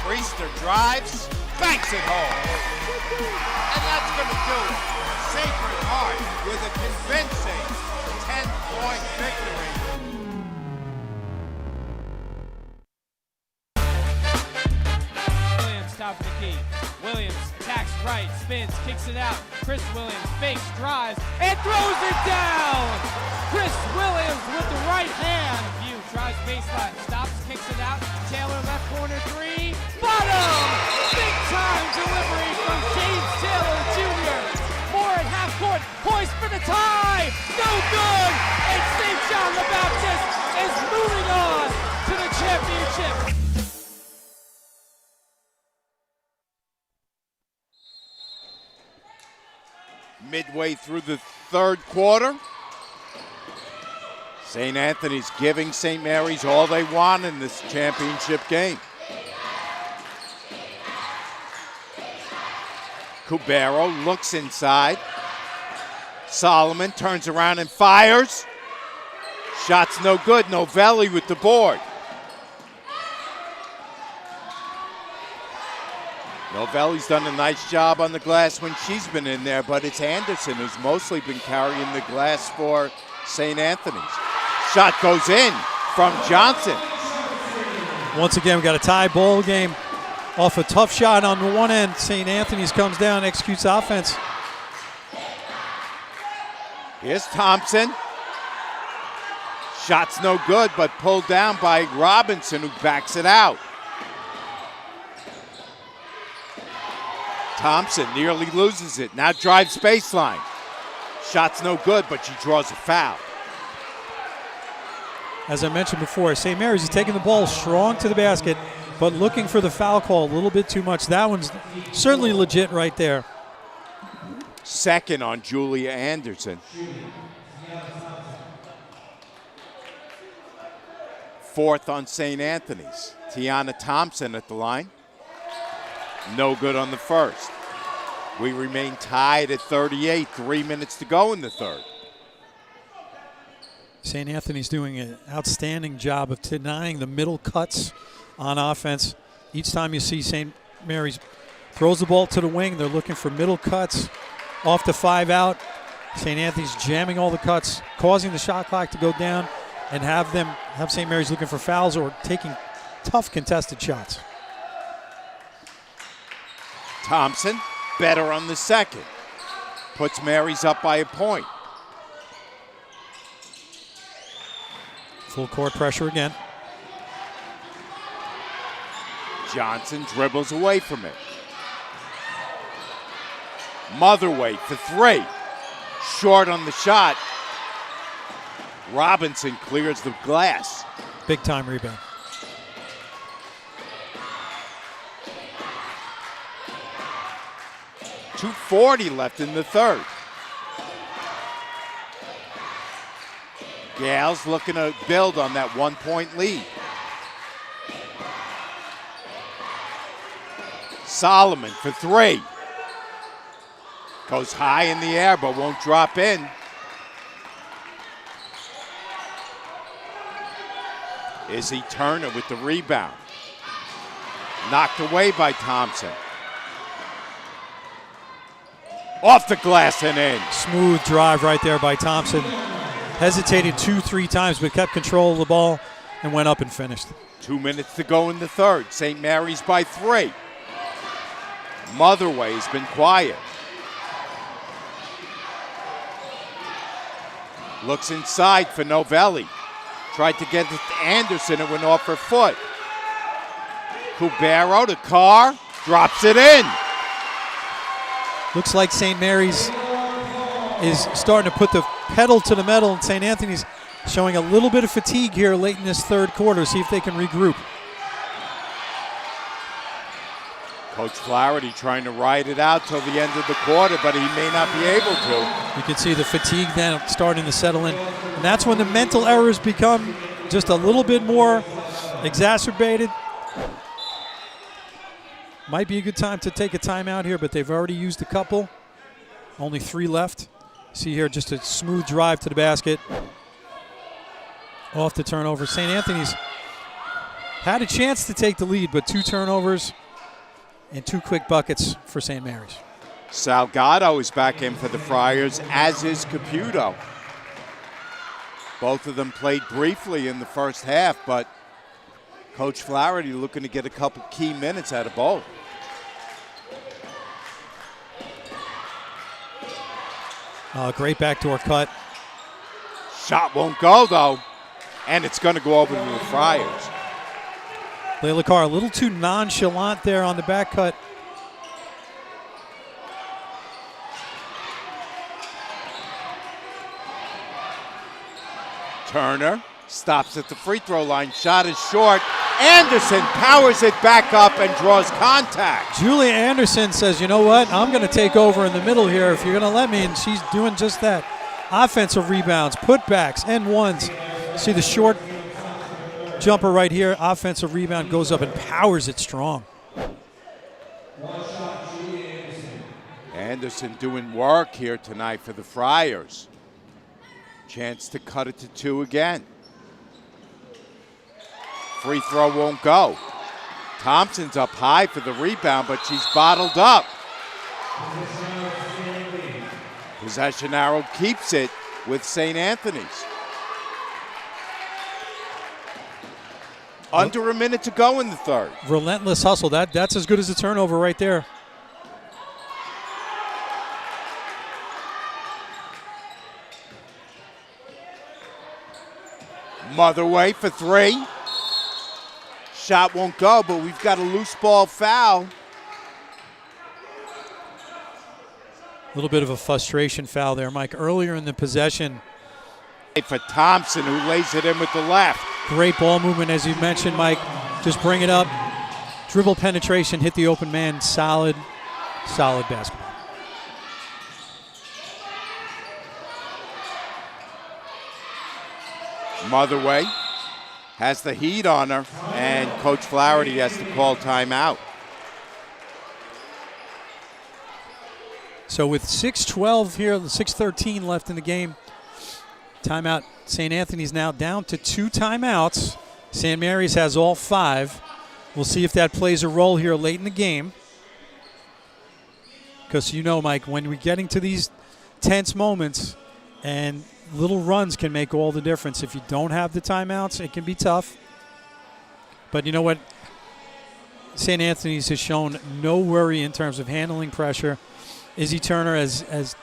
Priester drives, banks it home. And that's going to do it. Sacred Heart with a convincing 10-point victory. Williams, top of the key. Williams attacks right, spins, kicks it out. Chris Williams fakes, drives, and throws it down. Chris Williams with the right hand. View drives baseline, stops, kicks it out. Taylor left corner 3. Bottom! Big time delivery from James Taylor Jr. Moore at half court, poised for the tie. No good! And St. John the Baptist is moving on to the championship. midway through the third quarter. St. Anthony's giving St. Mary's all they want in this championship game. Cubero looks inside. Solomon turns around and fires. Shot's no good. Novelli with the board. Novelli's done a nice job on the glass when she's been in there, but it's Anderson who's mostly been carrying the glass for St. Anthony's. Shot goes in from Johnson. Once again, we got a tie ball game off a tough shot on the one end. St. Anthony's comes down, executes offense. Here's Thompson. Shot's no good, but pulled down by Robinson, who backs it out. Thompson nearly loses it. Now drives baseline. Shot's no good, but she draws a foul. As I mentioned before, St. Mary's is taking the ball strong to the basket, but looking for the foul call a little bit too much. That one's certainly legit right there. Second on Julia Anderson. Fourth on St. Anthony's. Tiana Thompson at the line. No good on the first. We remain tied at 38, 3 minutes to go in the third. St. Anthony's doing an outstanding job of denying the middle cuts on offense. Each time you see St. Mary's throws the ball to the wing, they're looking for middle cuts off the 5 out. St. Anthony's jamming all the cuts, causing the shot clock to go down, and have St. Mary's looking for fouls or taking tough contested shots. Thompson, better on the second. Puts Mary's up by a point. Full court pressure again. Johnson dribbles away from it. Motherweight for three. Short on the shot. Robinson clears the glass. Big time rebound. .240 left in the third. Gales looking to build on that 1 point lead. Solomon for three. Goes high in the air but won't drop in. Izzy Turner with the rebound. Knocked away by Thompson. Off the glass and in. Smooth drive right there by Thompson. Hesitated 2-3 times but kept control of the ball and went up and finished. 2 minutes to go in the third. St. Mary's by three. Motherway has been quiet. Looks inside for Novelli. Tried to get it to Anderson. It went off her foot. Cubero to Carr. Drops it in. Looks like St. Mary's is starting to put the pedal to the metal, and St. Anthony's showing a little bit of fatigue here late in this third quarter. See if they can regroup. Coach Flaherty trying to ride it out till the end of the quarter, but he may not be able to. You can see the fatigue then starting to settle in. And that's when the mental errors become just a little bit more exacerbated. Might be a good time to take a timeout here, but they've already used a couple. Only 3 left. See here, just a smooth drive to the basket. Off the turnover. St. Anthony's had a chance to take the lead, but 2 turnovers and 2 quick buckets for St. Mary's. Salgado is back in for the Friars, as is Caputo. Both of them played briefly in the first half, but Coach Flaherty looking to get a couple key minutes out of both. Great backdoor cut. Shot won't go, though, and it's going to go over to the Friars. Layla Carr a little too nonchalant there on the back cut. Turner stops at the free throw line. Shot is short. Anderson powers it back up and draws contact. Julia Anderson says, you know what, I'm going to take over in the middle here if you're going to let me, and she's doing just that. Offensive rebounds, putbacks, and ones. See the short jumper right here, offensive rebound, goes up and powers it strong. Anderson doing work here tonight for the Friars. Chance to cut it to 2 again. Free throw won't go. Thompson's up high for the rebound, but she's bottled up. Possession arrow keeps it with St. Anthony's. Under a minute to go in the third. Relentless hustle. That's as good as a turnover right there. Motherway for 3. Shot won't go, but we've got a loose ball foul. A little bit of a frustration foul there, Mike. Earlier in the possession. For Thompson, who lays it in with the left. Great ball movement, as you mentioned, Mike. Just bring it up. Dribble penetration, hit the open man. Solid basketball. Motherway has the heat on her, and Coach Flaherty has to call timeout. So with 6:12 here, 6:13 left in the game, timeout. St. Anthony's now down to 2 timeouts. St. Mary's has all 5. We'll see if that plays a role here late in the game. Because you know, Mike, when we're getting to these tense moments and little runs can make all the difference. If you don't have the timeouts, it can be tough. But you know what? St. Anthony's has shown no worry in terms of handling pressure. Izzy Turner, as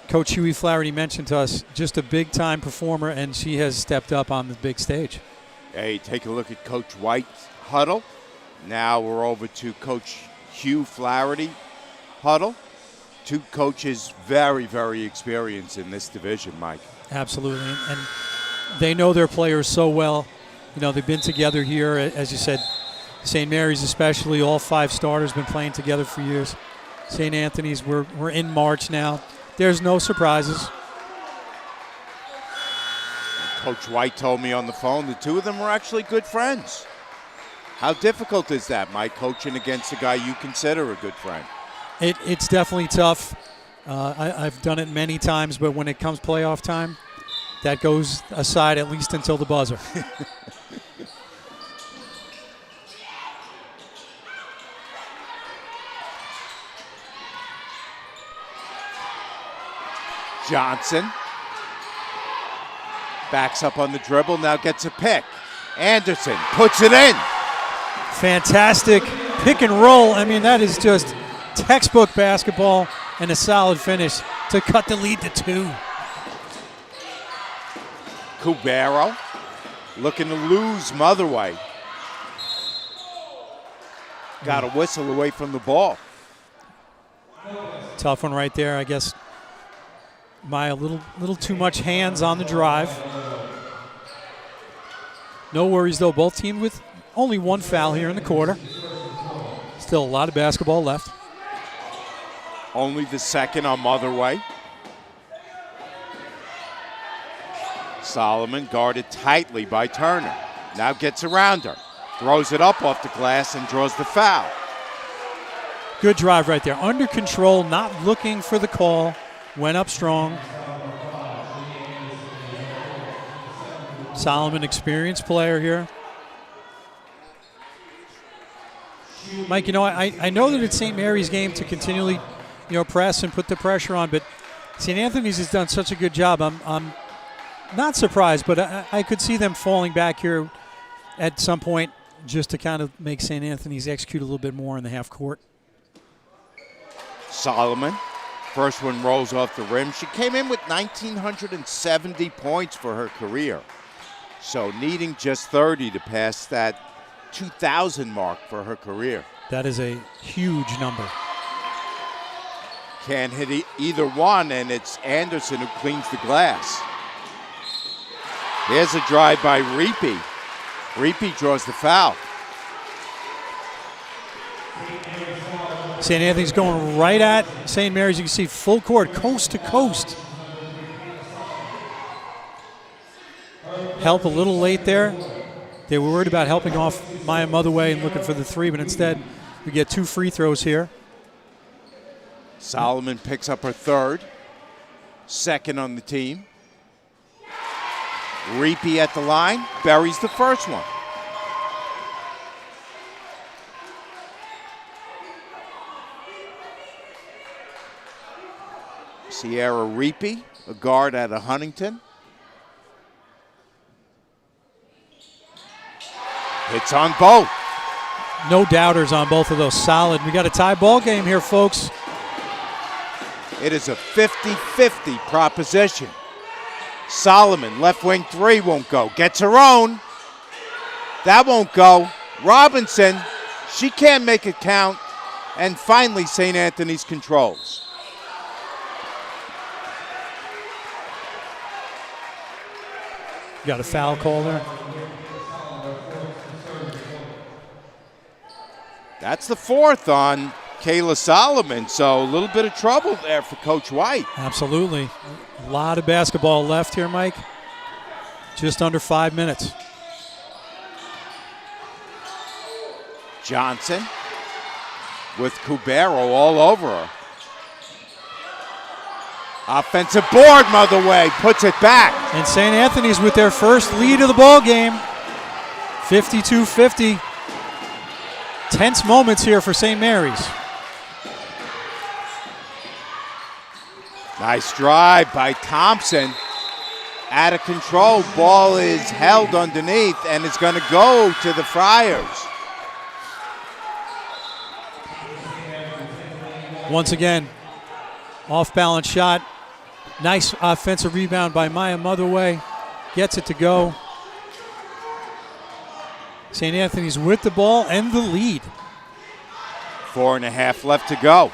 Coach Huey Flaherty mentioned to us, just a big-time performer, and she has stepped up on the big stage. Hey, take a look at Coach White's huddle. Now we're over to Coach Hugh Flaherty huddle. 2 coaches very, very experienced in this division, Mike. Absolutely, and they know their players so well. You know, they've been together here, as you said, St. Mary's especially, all 5 starters been playing together for years. St. Anthony's, we're in March now. There's no surprises. Coach White told me on the phone the 2 of them were actually good friends. How difficult is that, Mike, coaching against a guy you consider a good friend? It's definitely tough. I've done it many times, but when it comes playoff time, that goes aside at least until the buzzer. Johnson backs up on the dribble, now gets a pick. Anderson puts it in. Fantastic pick and roll. I mean, that is just textbook basketball and a solid finish to cut the lead to 2. Cubero looking to lose Motherway. Got a whistle away from the ball. Tough one right there, I guess. A little too much hands on the drive. No worries, though. Both teams with only 1 foul here in the quarter. Still a lot of basketball left. Only the second on Motherway. Solomon guarded tightly by Turner. Now gets around her. Throws it up off the glass and draws the foul. Good drive right there. Under control, not looking for the call. Went up strong. Solomon, experienced player here. Mike, you know, I know that it's St. Mary's game to continually, press and put the pressure on, but St. Anthony's has done such a good job. I'm not surprised, but I could see them falling back here at some point just to kind of make St. Anthony's execute a little bit more in the half court. Solomon, first one rolls off the rim. She came in with 1,970 points for her career. So needing just 30 to pass that 2,000 mark for her career. That is a huge number. Can't hit either one, and it's Anderson who cleans the glass. Here's a drive by Reapy. Repeat draws the foul. St. Anthony's going right at St. Mary's. You can see full court, coast to coast. Help a little late there. They were worried about helping off Maya Motherway and looking for the three, but instead we get 2 free throws here. Solomon picks up her third, second on the team. Repeat at the line, buries the first one. Sierra Reapy, a guard out of Huntington. Hits on both. No doubters on both of those. Solid. We got a tie ball game here, folks. It is a 50-50 proposition. Solomon, left wing three won't go. Gets her own. That won't go. Robinson, she can't make it count. And finally, St. Anthony's controls. Got a foul call there. That's the fourth on Kayla Solomon, so a little bit of trouble there for Coach White. Absolutely. A lot of basketball left here, Mike. Just under 5 minutes. Johnson with Cubero all over her. Offensive board, Motherway puts it back. And St. Anthony's with their first lead of the ball game. 52-50. Tense moments here for St. Mary's. Nice drive by Thompson. Out of control. Ball is held underneath and it's going to go to the Friars. Once again, off-balance shot. Nice offensive rebound by Maya Motherway. Gets it to go. St. Anthony's with the ball and the lead. 4.5 left to go.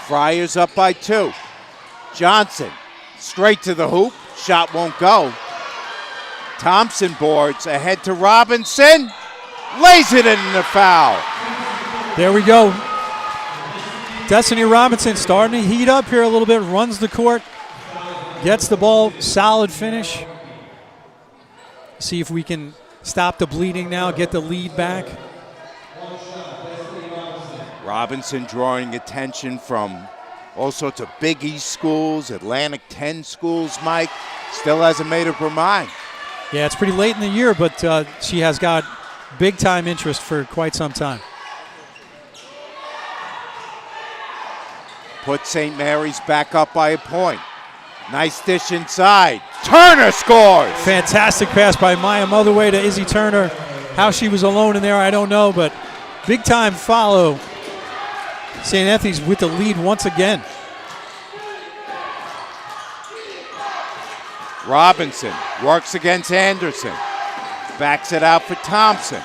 Friars up by 2. Johnson straight to the hoop. Shot won't go. Thompson boards ahead to Robinson. Lays it in the foul. There we go. Destiny Robinson starting to heat up here a little bit. Runs the court. Gets the ball. Solid finish. See if we can stop the bleeding now. Get the lead back. Robinson drawing attention from all sorts of Big East schools, Atlantic 10 schools, Mike. Still hasn't made up her mind. Yeah, it's pretty late in the year, but she has got big-time interest for quite some time. Put St. Mary's back up by a point. Nice dish inside. Turner scores! Fantastic pass by Maya Motherway to Izzy Turner. How she was alone in there, I don't know, but big-time follow. St. Anthony's with the lead once again. Robinson works against Anderson. Backs it out for Thompson.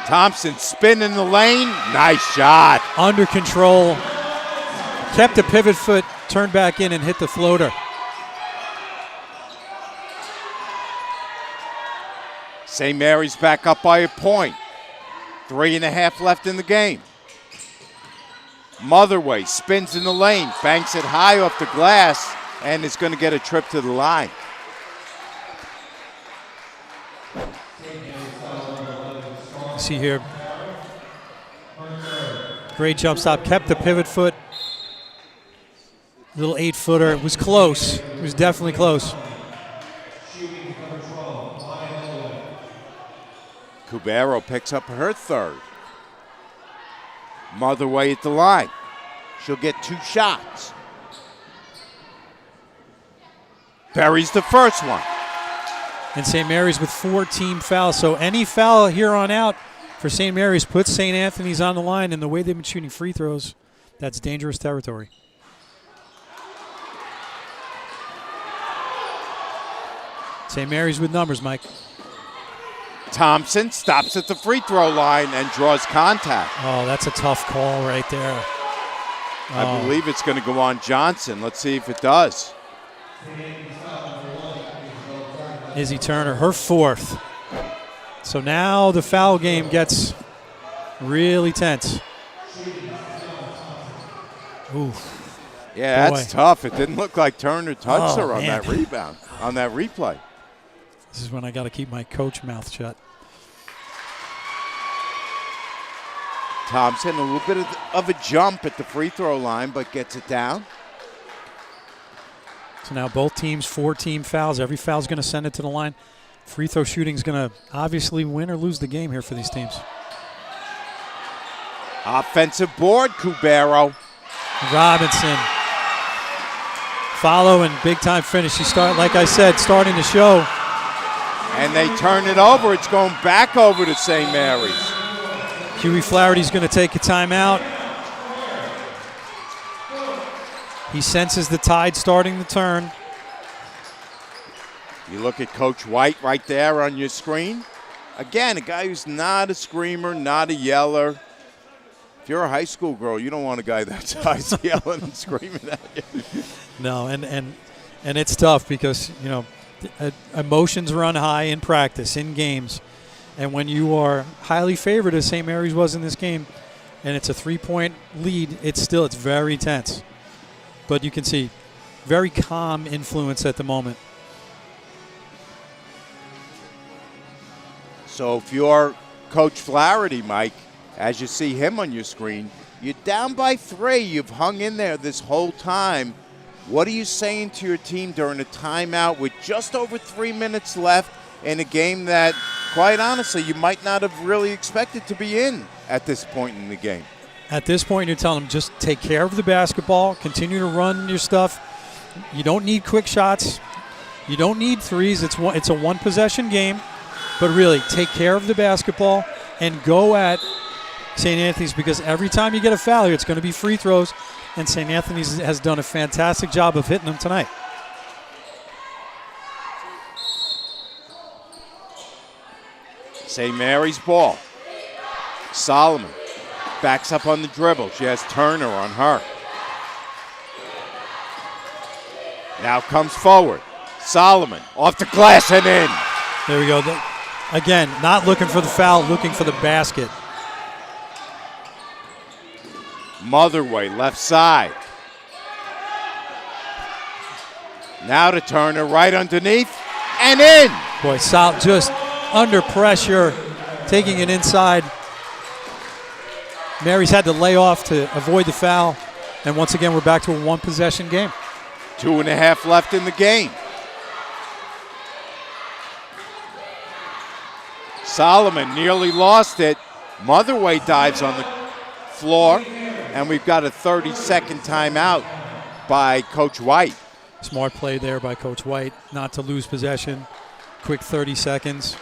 Thompson spin in the lane. Nice shot. Under control. Kept the pivot foot, turned back in and hit the floater. St. Mary's back up by a point. 3.5 left in the game. Motherway spins in the lane, banks it high off the glass, and is going to get a trip to the line. See here. Great jump stop. Kept the pivot foot. Little 8-footer. It was close. It was definitely close. Cubero picks up her third. Motherway at the line. She'll get 2 shots. Buries the first one. And St. Mary's with 4 team fouls. So any foul here on out for St. Mary's puts St. Anthony's on the line. And the way they've been shooting free throws, that's dangerous territory. St. Mary's with numbers, Mike. Thompson stops at the free throw line and draws contact. Oh, that's a tough call right there. I believe it's going to go on Johnson. Let's see if it does. Izzy Turner, her 4th. So now the foul game gets really tense. Ooh. Yeah, Boy. that's tough. It didn't look like Turner touched her on man. that rebound, on that replay. This is when I got to keep my coach mouth shut. Thompson, a little bit of a jump at the free throw line, but gets it down. So now both teams, 4 team fouls. Every foul is going to send it to the line. Free throw shooting is going to obviously win or lose the game here for these teams. Offensive board, Cubero. Robinson. Follow and big time finish. She like I said, starting to show. And they turn it over. It's going back over to St. Mary's. Huey Flaherty's going to take a timeout. He senses the tide starting to turn. You look at Coach White right there on your screen. Again, a guy who's not a screamer, not a yeller. If you're a high school girl, you don't want a guy that size yelling and screaming at you. No, and it's tough because, you know, emotions run high in practice, in games. And when you are highly favored, as St. Mary's was in this game, and it's a 3-point lead, it's very tense. But you can see very calm influence at the moment. So if you're Coach Flaherty, Mike, as you see him on your screen, you're down by 3. You've hung in there this whole time. What are you saying to your team during a timeout with just over 3 minutes left in a game that, quite honestly, you might not have really expected to be in at this point in the game? At this point, you're telling them just take care of the basketball, continue to run your stuff. You don't need quick shots. You don't need threes. It's a one-possession game. But really, take care of the basketball and go at St. Anthony's, because every time you get a foul here, it's going to be free throws, and St. Anthony's has done a fantastic job of hitting them tonight. St. Mary's ball. Solomon backs up on the dribble. She has Turner on her. Now comes forward. Solomon off the glass and in. There we go. Again, not looking for the foul, looking for the basket. Motherway, left side. Now to Turner, right underneath, and in. Boy, Sal just under pressure, taking it inside. Mary's had to lay off to avoid the foul, and once again, we're back to a one-possession game. 2.5 left in the game. Solomon nearly lost it. Motherway dives on the floor, and we've got a 30-second timeout by Coach White. Smart play there by Coach White, not to lose possession. Quick 30 seconds.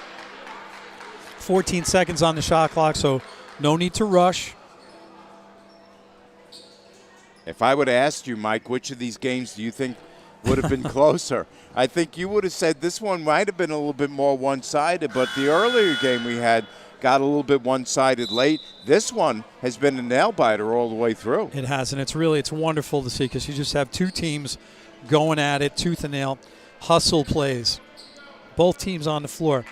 14 seconds on the shot clock, so no need to rush. If I would have asked you, Mike, which of these games do you think would have been closer? I think you would have said this one might have been a little bit more one-sided, but the earlier game we had got a little bit one-sided late. This one has been a nail-biter all the way through. It has, and it's wonderful to see, because you just have two teams going at it, tooth and nail, hustle plays. Both teams on the floor.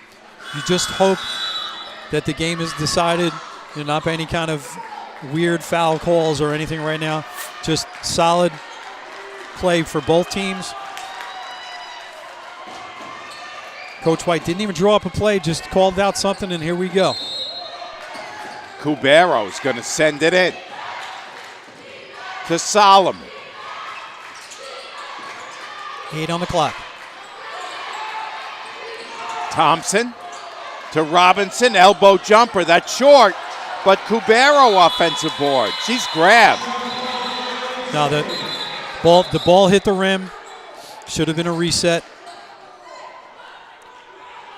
You just hope that the game is decided, not by any kind of weird foul calls or anything right now. Just solid play for both teams. Coach White didn't even draw up a play, just called out something, and here we go. Cubero's going to send it in to Solomon. 8 on the clock. Thompson to Robinson, elbow jumper. That's short, but Cubero offensive board. She's grabbed. Now the ball hit the rim. Should have been a reset.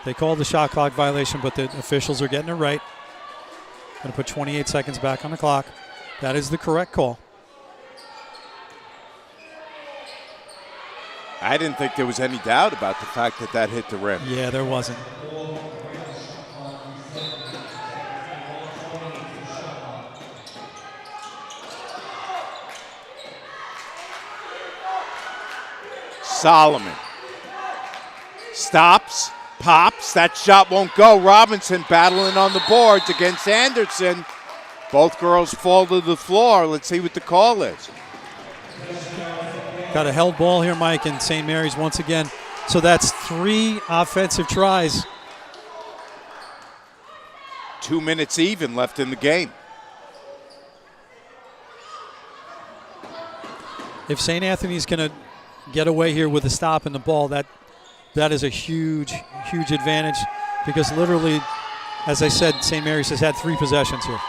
They called the shot clock violation, but the officials are getting it right. Going to put 28 seconds back on the clock. That is the correct call. I didn't think there was any doubt about the fact that that hit the rim. Yeah, there wasn't. Stops, pops. That shot won't go. Robinson battling on the boards against Anderson. Both girls fall to the floor. Let's see what the call is. Got a held ball here, Mike, and St. Mary's once again. So that's 3 offensive tries. 2 minutes even left in the game. If St. Anthony's going to get away here with a stop in the ball, that is a huge, huge advantage because literally, as I said, St. Mary's has had 3 possessions here.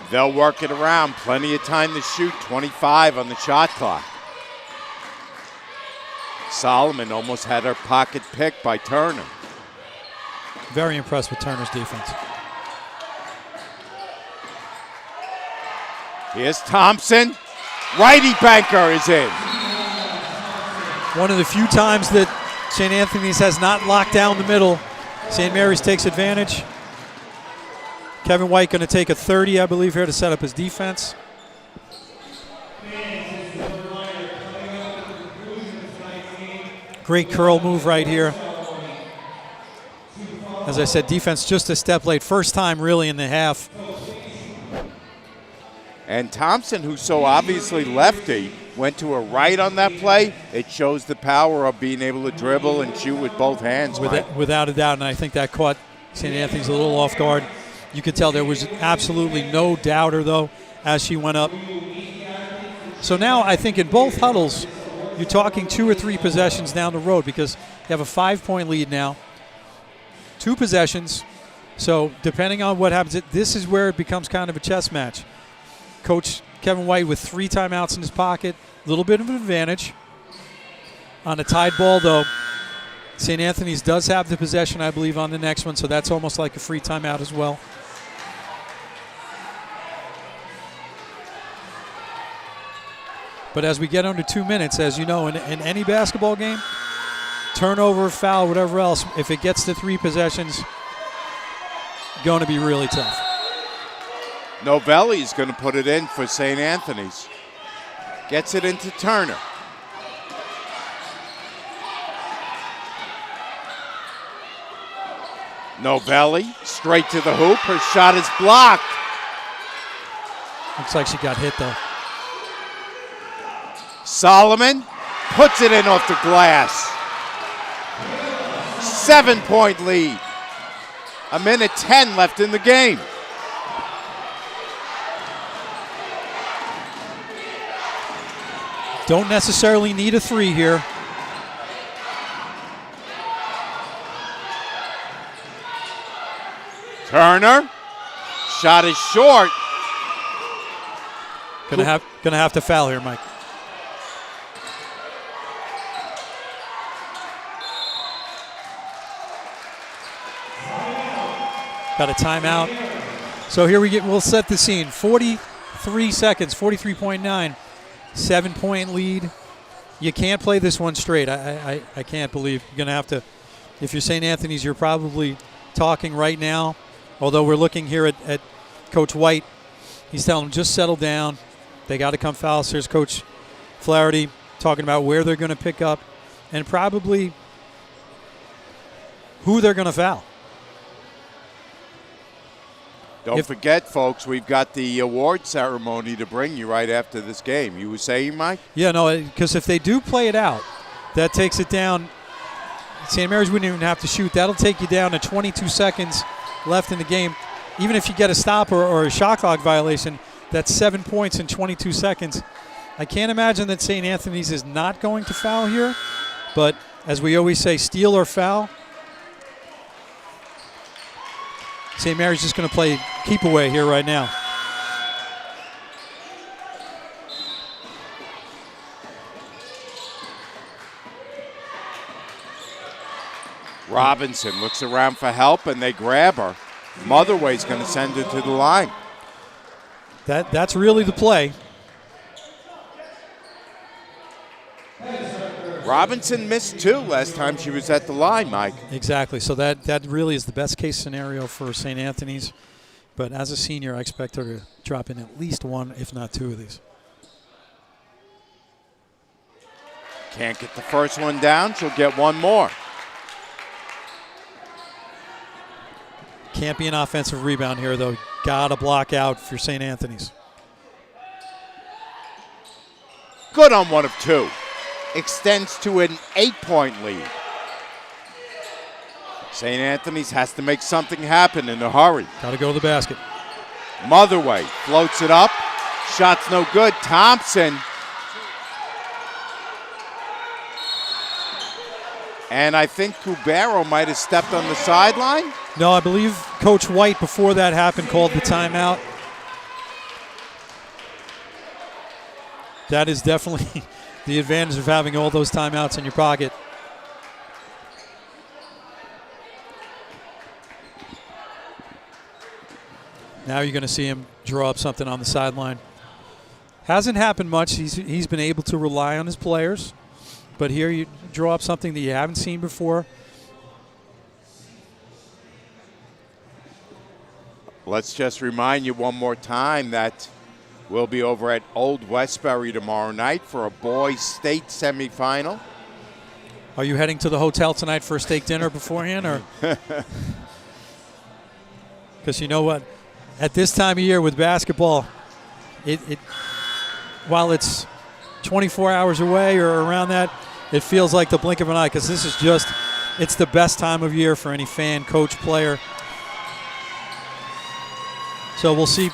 They'll work it around. Plenty of time to shoot. 25 on the shot clock. Solomon almost had her pocket picked by Turner. Very impressed with Turner's defense. Here's Thompson. Righty banker is in. One of the few times that St. Anthony's has not locked down the middle. St. Mary's takes advantage. Kevin White going to take a 30, I believe, here to set up his defense. Great curl move right here. As I said, defense just a step late. First time really in the half. And Thompson, who's so obviously lefty, went to a right on that play. It shows the power of being able to dribble and shoot with both hands. Without a doubt, and I think that caught St. Anthony's a little off guard. You could tell there was absolutely no doubter, though, as she went up. So now I think in both huddles, you're talking 2 or 3 possessions down the road because you have a 5-point lead now. 2 possessions. So depending on what happens, this is where it becomes kind of a chess match. Coach Kevin White with 3 timeouts in his pocket. A little bit of an advantage. On a tied ball, though, St. Anthony's does have the possession, I believe, on the next one, so that's almost like a free timeout as well. But as we get under 2 minutes, as you know, in any basketball game, turnover, foul, whatever else, if it gets to 3 possessions, going to be really tough. Novelli's going to put it in for St. Anthony's. Gets it into Turner. Novelli straight to the hoop. Her shot is blocked. Looks like she got hit, though. Solomon puts it in off the glass. 7-point lead. 1:10 left in the game. Don't necessarily need a 3 here. Turner, shot is short. Gonna have to foul here, Mike. Got a timeout. So here we'll set the scene. 43 seconds, 43.9. 7-point lead. You can't play this one straight. I can't believe you're going to have to. If you're St. Anthony's, you're probably talking right now. Although we're looking here at Coach White. He's telling them just settle down. They got to come foul us. Here's Coach Flaherty talking about where they're going to pick up and probably who they're going to foul. Don't forget, folks, we've got the award ceremony to bring you right after this game. You were saying, Mike? Yeah, no, because if they do play it out, that takes it down. St. Mary's wouldn't even have to shoot. That'll take you down to 22 seconds left in the game. Even if you get a stop or a shot clock violation, that's 7 points in 22 seconds. I can't imagine that St. Anthony's is not going to foul here, but as we always say, steal or foul. St. Mary's just going to play keep away here right now. Robinson looks around for help, and they grab her. Motherway's going to send her to the line. That's really the play. Robinson missed 2 last time she was at the line, Mike. Exactly. So that really is the best case scenario for St. Anthony's. But as a senior, I expect her to drop in at least 1, if not 2 of these. Can't get the first one down. She'll get one more. Can't be an offensive rebound here, though. Got to block out for St. Anthony's. Good on 1 of 2. Extends to an 8-point lead. St. Anthony's has to make something happen in a hurry. Got to go to the basket. Motherway floats it up. Shot's no good. Thompson. And I think Cubero might have stepped on the sideline. No, I believe Coach White, before that happened, called the timeout. That is definitely the advantage of having all those timeouts in your pocket. Now you're going to see him draw up something on the sideline. Hasn't happened much. He's been able to rely on his players. But here you draw up something that you haven't seen before. Let's just remind you one more time that we'll be over at Old Westbury tomorrow night for a boys state semifinal. Are you heading to the hotel tonight for a steak dinner beforehand? Or because you know what? At this time of year with basketball, it while it's 24 hours away or around that, it feels like the blink of an eye because this is just, it's the best time of year for any fan, coach, player. So we'll see.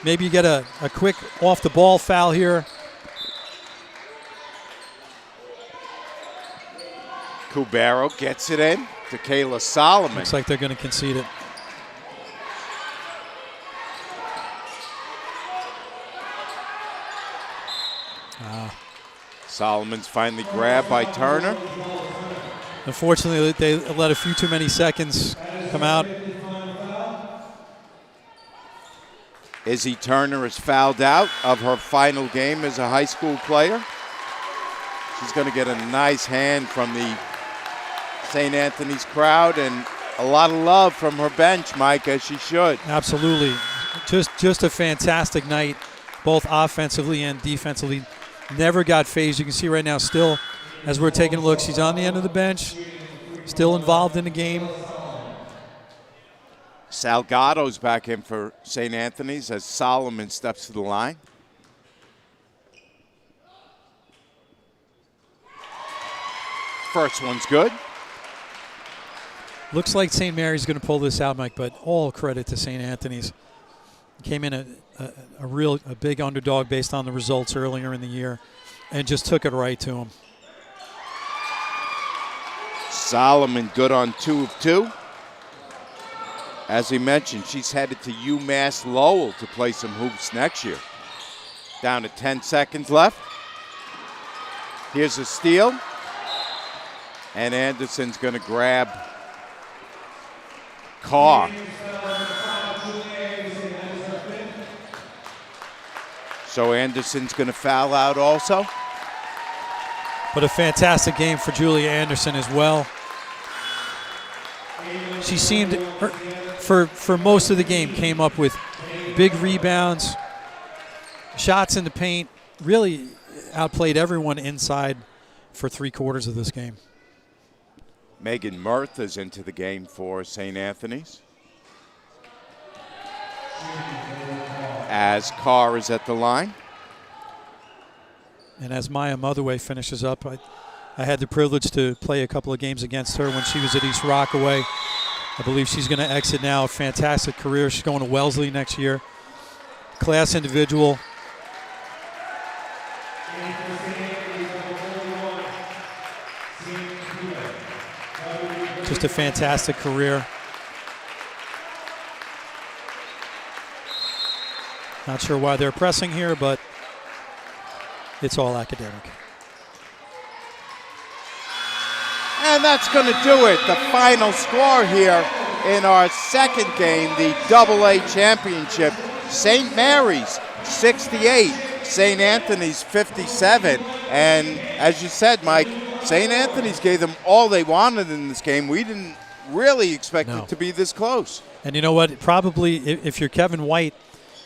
Maybe you get a quick off-the-ball foul here. Cubero gets it in to Kayla Solomon. Looks like they're going to concede it. Solomon's finally grabbed by Turner. Unfortunately, they let a few too many seconds come out. Izzy Turner is fouled out of her final game as a high school player. She's going to get a nice hand from the St. Anthony's crowd and a lot of love from her bench, Mike, as she should. Absolutely. Just a fantastic night, both offensively and defensively. Never got phased. You can see right now still, as we're taking a look, she's on the end of the bench, still involved in the game. Salgado's back in for St. Anthony's as Solomon steps to the line. First one's good. Looks like St. Mary's going to pull this out, Mike, but all credit to St. Anthony's. Came in a big underdog based on the results earlier in the year and just took it right to them. Solomon good on 2 of 2. As he mentioned, she's headed to UMass Lowell to play some hoops next year. Down to 10 seconds left. Here's a steal. And Anderson's going to grab Carr. So Anderson's going to foul out also. But a fantastic game for Julia Anderson as well. She seemed, for most of the game, came up with big rebounds, shots in the paint, really outplayed everyone inside for 3/4 of this game. Megan Murtha's into the game for St. Anthony's. As Carr is at the line. And as Maya Motherway finishes up, I had the privilege to play a couple of games against her when she was at East Rockaway. I believe she's going to exit now. A fantastic career. She's going to Wellesley next year. Class individual. Just a fantastic career. Not sure why they're pressing here, but it's all academic. And that's going to do it. The final score here in our second game, the AA championship. St. Mary's 68, St. Anthony's 57. And as you said, Mike, St. Anthony's gave them all they wanted in this game. We didn't really expect it to be this close. And you know what? Probably if you're Kevin White,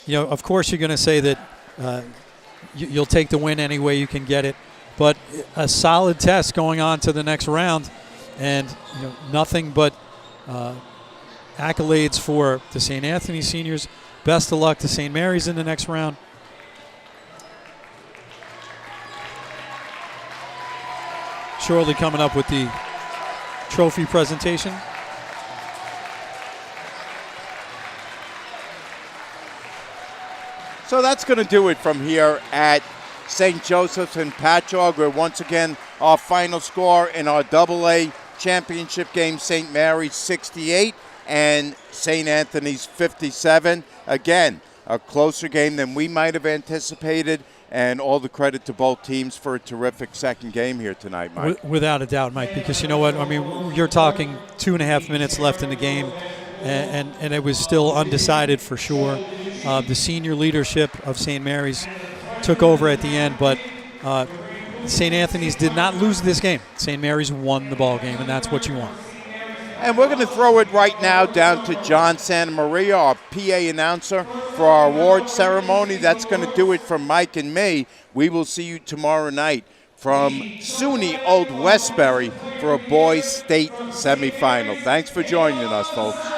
you know, of course you're going to say that you'll take the win any way you can get it. But a solid test going on to the next round, and nothing but accolades for the St. Anthony seniors. Best of luck to St. Mary's in the next round. Shortly coming up with the trophy presentation. So that's going to do it from here at St. Joseph's in Patchogue, where once again our final score in our AA championship game, St. Mary's 68 and St. Anthony's 57. Again, a closer game than we might have anticipated, and all the credit to both teams for a terrific second game here tonight, Mike. Without a doubt, Mike, because you know what? I mean, you're talking 2.5 minutes left in the game, and it was still undecided for sure. The senior leadership of St. Mary's took over at the end, but St. Anthony's did not lose this game. St. Mary's won the ball game, and that's what you want. And we're going to throw it right now down to John Santa Maria, our PA announcer, for our award ceremony. That's going to do it from Mike and me. We will see you tomorrow night from SUNY Old Westbury for a boys state semifinal. Thanks for joining us, folks.